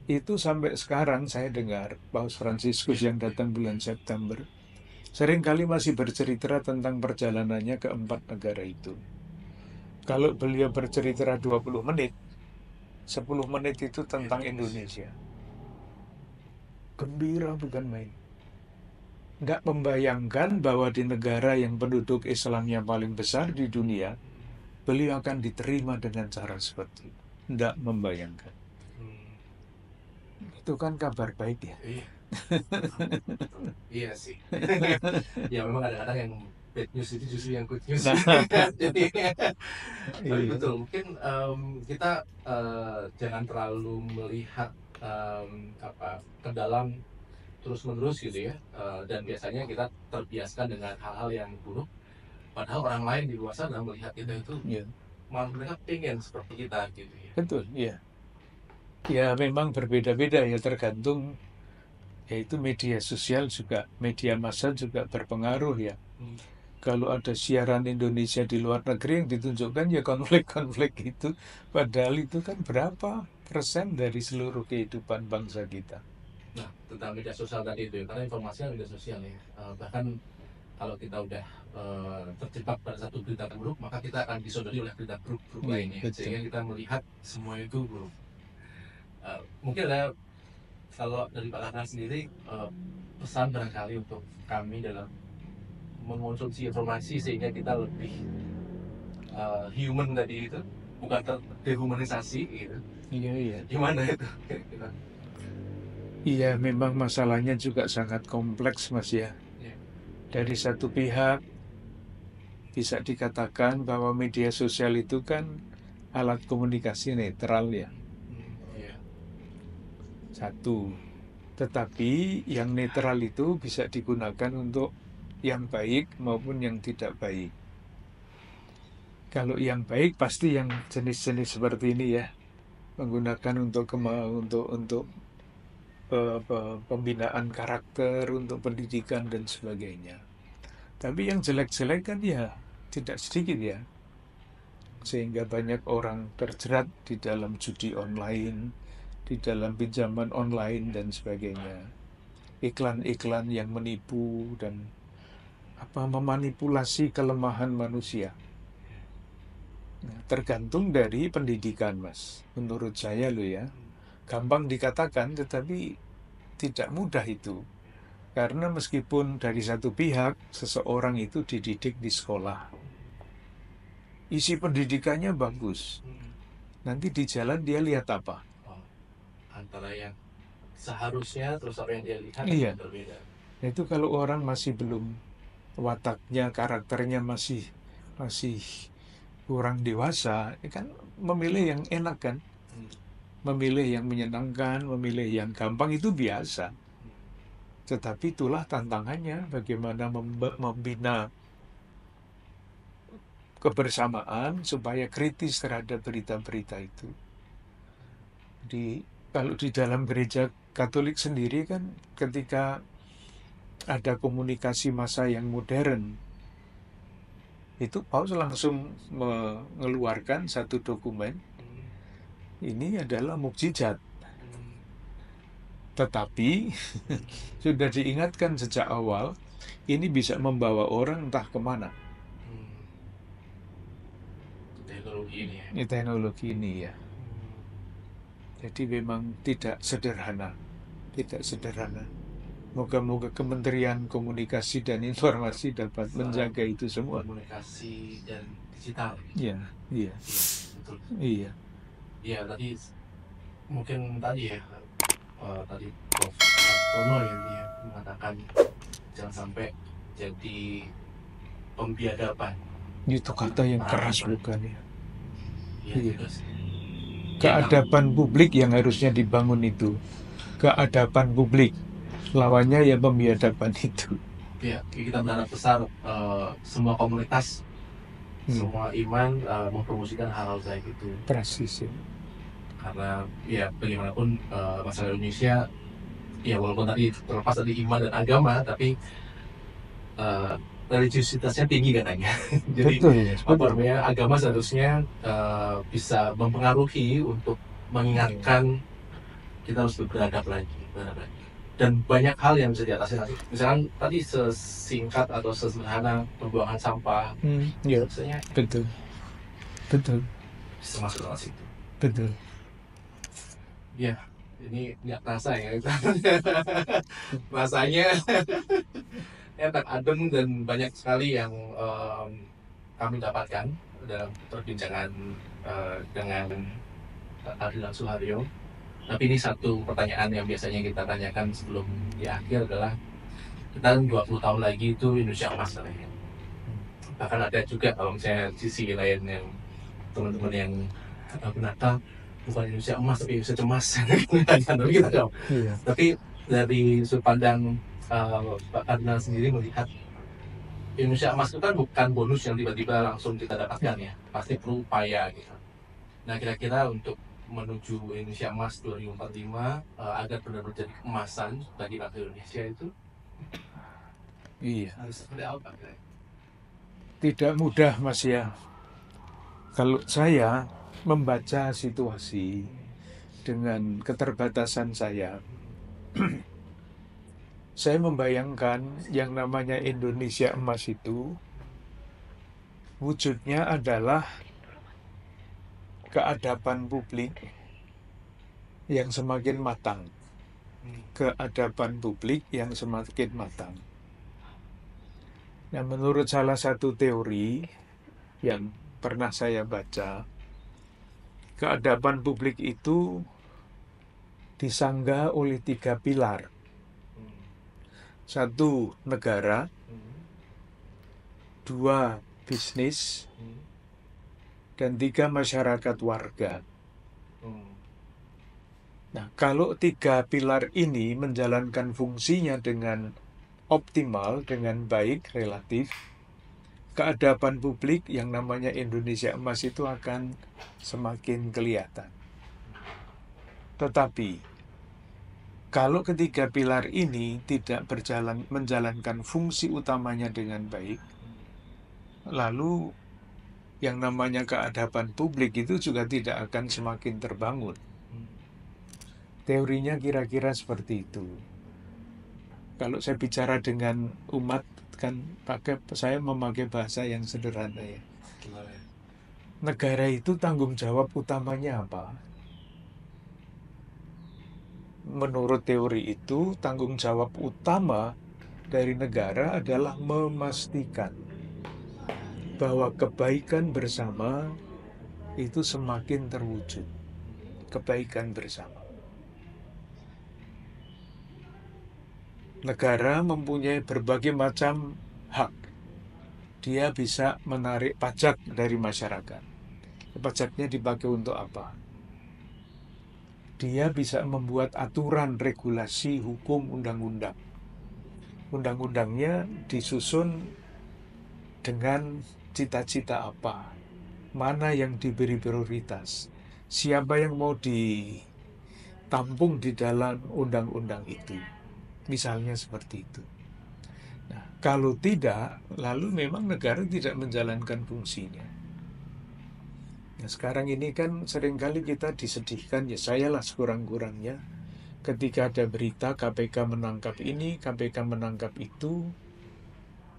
itu sampai sekarang saya dengar, Paus Fransiskus yang datang bulan September, seringkali masih bercerita tentang perjalanannya ke 4 negara itu. Kalau beliau bercerita 20 menit, 10 menit itu tentang Indonesia. Gembira bukan main. Nggak membayangkan bahwa di negara yang penduduk Islamnya paling besar di dunia, beliau akan diterima dengan cara seperti itu. Nggak membayangkan. Itu kan kabar baik ya. Iya sih. Ya memang kadang-kadang yang bad news itu justru yang good news. Jadi, tapi betul. Mungkin kita jangan terlalu melihat ke dalam terus-menerus gitu ya. Dan biasanya kita terbiaskan dengan hal-hal yang buruk. Padahal orang lain di luar sana melihat kita itu, malah mereka pengen seperti kita gitu ya. Betul, iya. Ya memang berbeda-beda ya, tergantung. Yaitu media sosial juga, media massa juga berpengaruh ya. Kalau ada siaran Indonesia di luar negeri yang ditunjukkan ya konflik-konflik itu, padahal itu kan berapa persen dari seluruh kehidupan bangsa kita. Nah, tentang media sosial tadi itu, karena informasinya media sosial ya. Bahkan kalau kita udah terjebak pada satu berita buruk, maka kita akan disodori oleh berita buruk lainnya, sehingga kita melihat semua itu buruk. Mungkin ada, kalau dari Pak Rahman sendiri, pesan barangkali untuk kami dalam mengonsumsi informasi sehingga kita lebih human tadi itu, bukan terdehumanisasi gitu. Iya. Gimana itu kira-kira? Iya, memang masalahnya juga sangat kompleks Mas ya. Dari satu pihak bisa dikatakan bahwa media sosial itu kan alat komunikasi netral ya. Satu. Tetapi yang netral itu bisa digunakan untuk yang baik maupun yang tidak baik. Kalau yang baik pasti yang jenis-jenis seperti ini ya, menggunakan untuk pembinaan karakter, untuk pendidikan dan sebagainya. Tapi yang jelek-jelek kan ya tidak sedikit ya, sehingga banyak orang terjerat di dalam judi online, di dalam pinjaman online dan sebagainya. Iklan-iklan yang menipu dan memanipulasi kelemahan manusia. Nah, tergantung dari pendidikan Mas. Menurut saya loh ya, gampang dikatakan tetapi tidak mudah itu. Karena meskipun dari satu pihak seseorang itu dididik di sekolah, isi pendidikannya bagus, Nanti di jalan dia lihat apa? Oh, antara yang seharusnya terus apa yang dia lihat Iya. berbeda. Itu kalau orang masih belum, wataknya, karakternya masih masih kurang dewasa, kan memilih yang enak kan, memilih yang menyenangkan, memilih yang gampang itu biasa. Tetapi itulah tantangannya, bagaimana membina kebersamaan supaya kritis terhadap berita-berita itu. Kalau di dalam gereja Katolik sendiri kan, ketika ada komunikasi massa yang modern, itu Paus langsung mengeluarkan satu dokumen. Ini adalah mukjizat. Tetapi sudah diingatkan sejak awal, ini bisa membawa orang entah kemana. Teknologi ini ya. Ini teknologi ini ya. Jadi memang tidak sederhana. Tidak sederhana. Moga-moga Kementerian Komunikasi dan Informasi dapat menjaga itu semua. Komunikasi dan digital. Iya, iya, Betul. iya. Iya, tadi mungkin tadi ya, tadi Prof. Tono yang dia mengatakan jangan sampai jadi pembiadaban. Itu kata yang keras bukan ya? Iya. Iya. Keadaban publik yang harusnya dibangun itu. Keadaban publik. Lawannya ya pembiadaban itu. Ya, kita berharap besar semua komunitas, semua iman mempromosikan hal-hal kayak gitu. Persis ya. Karena ya bagaimanapun masyarakat Indonesia, ya walaupun tadi terlepas dari iman dan agama, tapi religiusitasnya tinggi katanya. Jadi Betul ya. apa namanya, agama seharusnya bisa mempengaruhi untuk mengingatkan kita harus beradab lagi. Dan banyak hal yang bisa diatasi nanti. Misalkan tadi sesingkat atau sesederhana pembuangan sampah, Ya, maksudnya betul. Betul. bisa masuk dalam situ. Betul. Ya, ini nggak terasa ya. Rasanya enak, adem, dan banyak sekali yang kami dapatkan dalam perbincangan dengan Kardinal Suharyo. Tapi ini satu pertanyaan yang biasanya kita tanyakan sebelum di akhir adalah, kita 20 tahun lagi itu Indonesia emas katanya. Bahkan ada juga kalau misalnya sisi lain yang teman-teman yang benarkah bukan Indonesia emas tapi Indonesia cemas. Tapi kita jawab. Iya. Tapi dari sudut pandang Pak Kardinal sendiri melihat Indonesia emas itu kan bukan bonus yang tiba-tiba langsung kita dapatkan ya, pasti perlu upaya gitu. Nah, kira-kira untuk menuju Indonesia emas 2045 agar benar-benar jadi keemasan bagi bangsa Indonesia itu Iya. harus seperti apa? Tidak mudah Mas ya. Kalau saya membaca situasi dengan keterbatasan saya membayangkan yang namanya Indonesia emas itu wujudnya adalah keadaban publik yang semakin matang. Keadaban publik yang semakin matang. Nah, menurut salah satu teori yang pernah saya baca, keadaban publik itu disanggah oleh 3 pilar. 1, negara. 2, bisnis. Dan 3, masyarakat warga. Nah, kalau 3 pilar ini menjalankan fungsinya dengan optimal, dengan baik, relatif, keadaban publik yang namanya Indonesia emas itu akan semakin kelihatan. Tetapi, kalau ketiga pilar ini tidak menjalankan fungsi utamanya dengan baik, lalu yang namanya keadaban publik itu juga tidak akan semakin terbangun. Teorinya kira-kira seperti itu. Kalau saya bicara dengan umat, kan saya memakai bahasa yang sederhana ya. Negara itu tanggung jawab utamanya apa? Menurut teori itu, tanggung jawab utama dari negara adalah memastikan bahwa kebaikan bersama itu semakin terwujud kebaikan bersama. Negara mempunyai berbagai macam hak. Dia bisa menarik pajak dari masyarakat. Pajaknya dipakai untuk apa? Dia bisa membuat aturan, regulasi, hukum, undang-undang. Undang-undangnya disusun dengan cita-cita apa? Mana yang diberi prioritas? Siapa yang mau ditampung di dalam undang-undang itu? Misalnya seperti itu. Nah, kalau tidak, lalu memang negara tidak menjalankan fungsinya. Nah, sekarang ini kan seringkali kita disedihkan, ya sayalah sekurang-kurangnya, ketika ada berita KPK menangkap ini, KPK menangkap itu,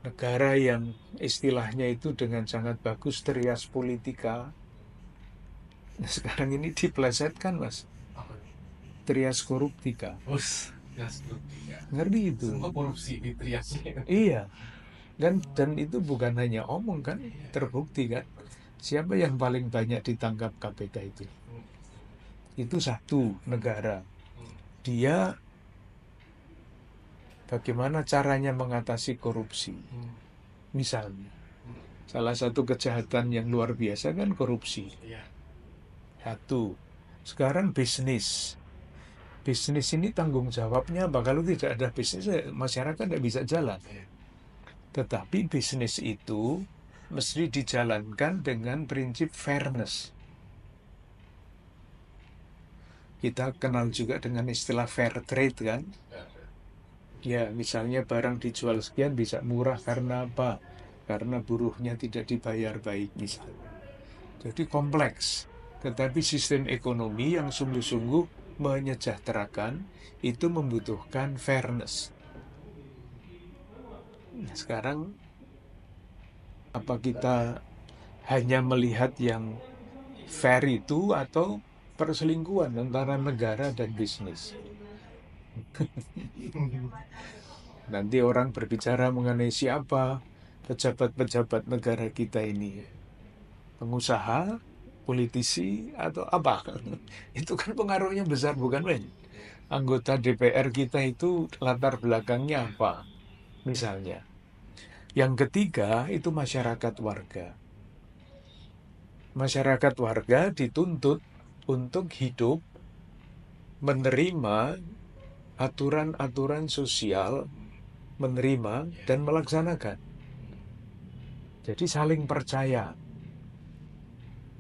negara yang istilahnya itu dengan sangat bagus trias politika, nah sekarang ini dipelesetkan, Mas. Trias koruptika. Ngeri itu. Semua korupsi di triasnya. Iya. Dan itu bukan hanya omong kan, terbukti kan. Siapa yang paling banyak ditangkap KPK itu? Itu satu negara. Dia bagaimana caranya mengatasi korupsi. Misalnya, salah satu kejahatan yang luar biasa kan korupsi. Satu. Sekarang bisnis. Bisnis ini tanggung jawabnya apa? Kalau tidak ada bisnis, masyarakat tidak bisa jalan. Tetapi bisnis itu mesti dijalankan dengan prinsip fairness. Kita kenal juga dengan istilah fair trade kan? Ya, misalnya barang dijual sekian bisa murah karena apa? Karena buruhnya tidak dibayar baik misalnya. Jadi kompleks. Tetapi sistem ekonomi yang sungguh-sungguh menyejahterakan itu membutuhkan fairness. Nah, sekarang apa kita hanya melihat yang fair itu atau perselingkuhan antara negara dan bisnis? Nanti orang berbicara mengenai siapa pejabat-pejabat negara kita ini, pengusaha, politisi, atau apa? Itu kan pengaruhnya besar, bukan, Men? Anggota DPR kita itu latar belakangnya apa? Misalnya. Yang ketiga itu masyarakat warga. Masyarakat warga dituntut untuk hidup menerima aturan-aturan sosial, menerima dan melaksanakan. Jadi saling percaya.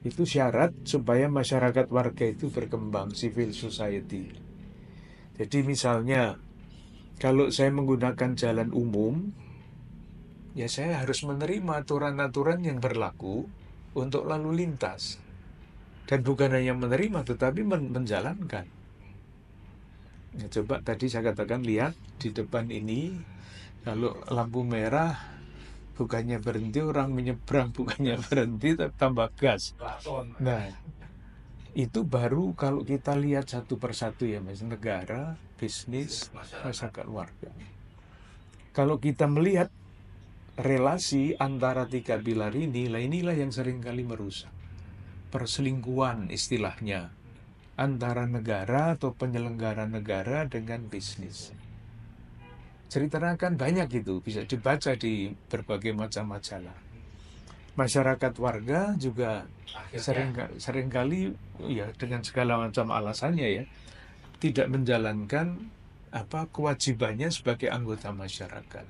Itu syarat supaya masyarakat warga itu berkembang, civil society. Jadi misalnya, kalau saya menggunakan jalan umum, ya saya harus menerima aturan-aturan yang berlaku untuk lalu lintas. Dan bukan hanya menerima, tetapi menjalankan. Ya, coba tadi saya katakan, lihat di depan ini, kalau lampu merah, bukannya berhenti, orang menyeberang, bukannya berhenti, tambah gas. Nah, itu baru kalau kita lihat satu persatu ya, Mas, negara, bisnis, masyarakat warga. Kalau kita melihat relasi antara tiga pilar ini, inilah yang seringkali merusak. Perselingkuhan istilahnya antara negara atau penyelenggara negara dengan bisnis. Ceritanya kan banyak itu, bisa dibaca di berbagai macam majalah. Masyarakat warga juga seringkali ya dengan segala macam alasannya ya tidak menjalankan kewajibannya sebagai anggota masyarakat.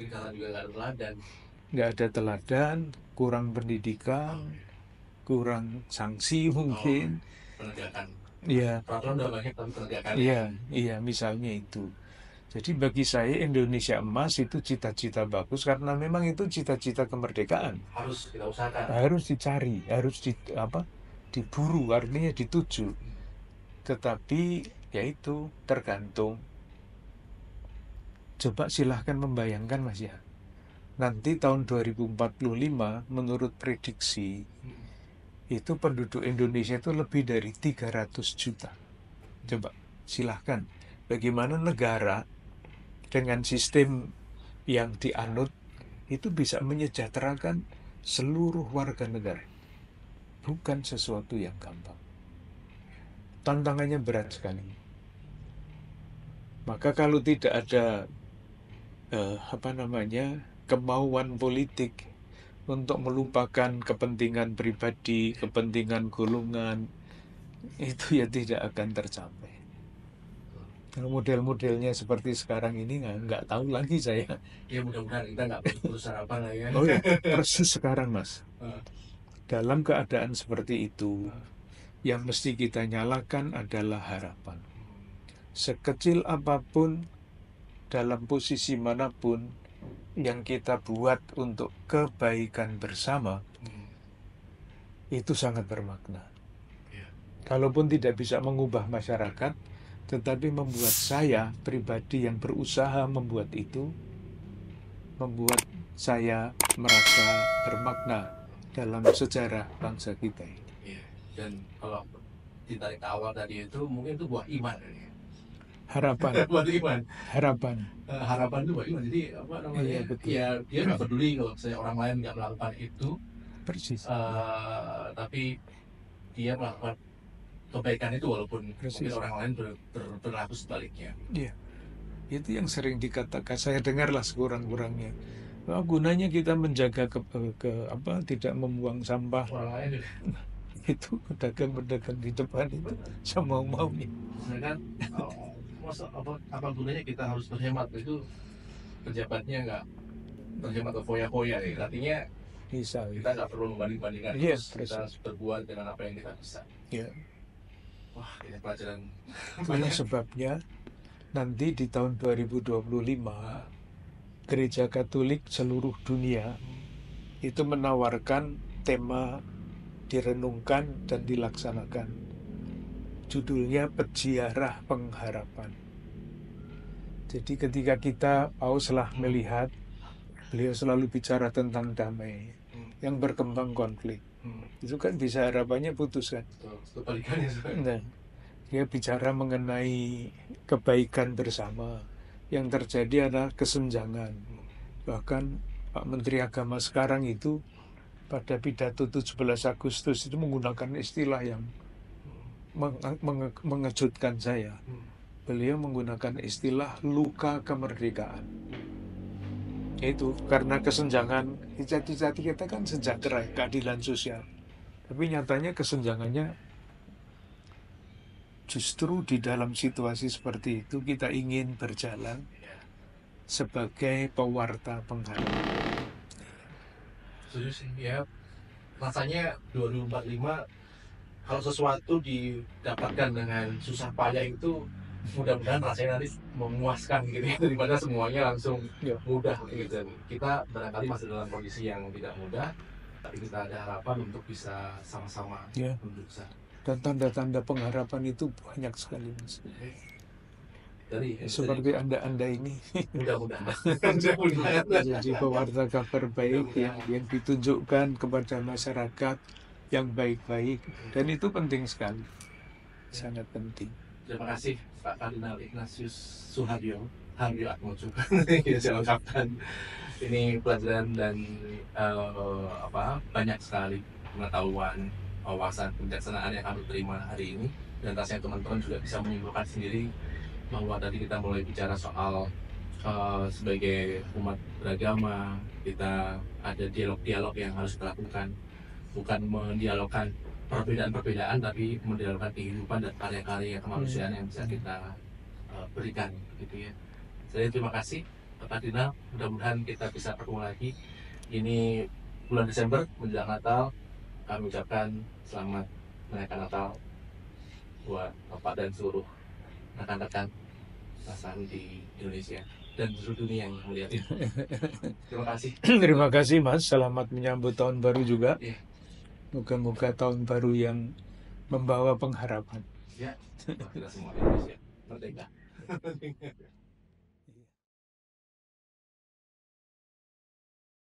Nggak ada teladan, kurang pendidikan, kurang sanksi mungkin. Iya. Iya, misalnya itu. Jadi bagi saya Indonesia emas itu cita-cita bagus karena memang itu cita-cita kemerdekaan. Harus kita usahakan. Harus dicari, harus diburu, artinya dituju. Tetapi yaitu tergantung. Coba silahkan membayangkan, Mas ya. Nanti tahun 2045 menurut prediksi itu penduduk Indonesia itu lebih dari 300 juta. Coba silahkan. Bagaimana negara dengan sistem yang dianut itu bisa menyejahterakan seluruh warga negara. bukan sesuatu yang gampang. Tantangannya berat sekali. Maka kalau tidak ada kemauan politik untuk melupakan kepentingan pribadi, kepentingan golongan, itu ya tidak akan tercapai. Kalau model-modelnya seperti sekarang ini nggak tahu lagi saya. Ya mudah-mudahan kita nggak putus harapan lah ya. Oh ya, persis sekarang Mas. Dalam keadaan seperti itu, yang mesti kita nyalakan adalah harapan. Sekecil apapun, dalam posisi manapun, yang kita buat untuk kebaikan bersama, itu sangat bermakna. Kalaupun tidak bisa mengubah masyarakat, tetapi membuat saya pribadi yang berusaha membuat itu, membuat saya merasa bermakna dalam sejarah bangsa kita ini. Dan kalau ditarik ke awal tadi itu, mungkin itu buah iman. Harapan. Buat iman. Harapan. Harapan itu buah iman. Jadi apa namanya? Iya, betul. Ya dia nggak peduli kalau saya orang lain nggak melakukan itu. Persis. Tapi dia melakukan kebaikan itu walaupun Persis. mungkin orang lain berlaku sebaliknya. Iya. Itu yang sering dikatakan, saya dengarlah sekurang-kurangnya. Gunanya kita menjaga tidak membuang sampah. Orang lain Itu pedagang-pedagang di depan itu sama maunya. kan apa gunanya kita harus berhemat, itu pejabatnya nggak berhemat atau foya-foya ya. Artinya Bisa. kita nggak perlu membanding-bandingkan, kita harus berbuat dengan apa yang kita bisa. Ya. Wah, ini pelajaran. Itulah sebabnya nanti di tahun 2025 Gereja Katolik seluruh dunia itu menawarkan tema direnungkan dan dilaksanakan. Judulnya Peziarah Pengharapan. Jadi ketika kita pauslah melihat, beliau selalu bicara tentang damai yang berkembang konflik. Itu kan bisa harapannya putus kan. Nah, dia bicara mengenai kebaikan bersama. Yang terjadi adalah kesenjangan. Bahkan Pak Menteri Agama sekarang itu pada pidato 17 Agustus itu menggunakan istilah yang mengejutkan saya. Beliau menggunakan istilah luka kemerdekaan. Itu karena kesenjangan, cita-cita kita kan sejahtera, keadilan sosial. Tapi nyatanya kesenjangannya justru di dalam situasi seperti itu kita ingin berjalan sebagai pewarta pengharapan. Setuju sih, ya. Rasanya 2045 kalau sesuatu didapatkan dengan susah payah itu mudah-mudahan rasanya nanti memuaskan gitu ya, daripada semuanya langsung mudah gitu. Kita barangkali masih dalam kondisi yang tidak mudah, tapi kita ada harapan untuk bisa sama-sama berusaha. Dan tanda-tanda pengharapan itu banyak sekali, Mas. Seperti Anda ini. Mudah-mudahan. Jadi pewarta kabar baik yang ditunjukkan kepada masyarakat yang baik-baik, dan itu penting sekali, sangat penting. Terima kasih Pak Kardinal Ignatius Suharyo Atmojo. Saya lengkapkan ini pelajaran dan banyak sekali pengetahuan, wawasan, kebijaksanaan yang kami terima hari ini, dan rasanya teman-teman juga bisa menyimpulkan sendiri bahwa tadi kita mulai bicara soal sebagai umat beragama kita ada dialog-dialog yang harus kita lakukan, bukan mendialogkan perbedaan-perbedaan, tapi mendialogkan kehidupan dan karya-karya kemanusiaan yang bisa kita berikan gitu ya. Saya terima kasih Pak Kardinal, mudah-mudahan kita bisa bertemu lagi. Ini bulan Desember menjelang Natal, kami ucapkan selamat merayakan Natal buat Bapak dan seluruh rekan-rekan pasangan di Indonesia dan seluruh dunia yang melihat ini. Terima kasih. Terima kasih Mas, selamat menyambut tahun baru juga. Moga-moga tahun baru yang membawa pengharapan. Ya, kita semua Indonesia merdeka.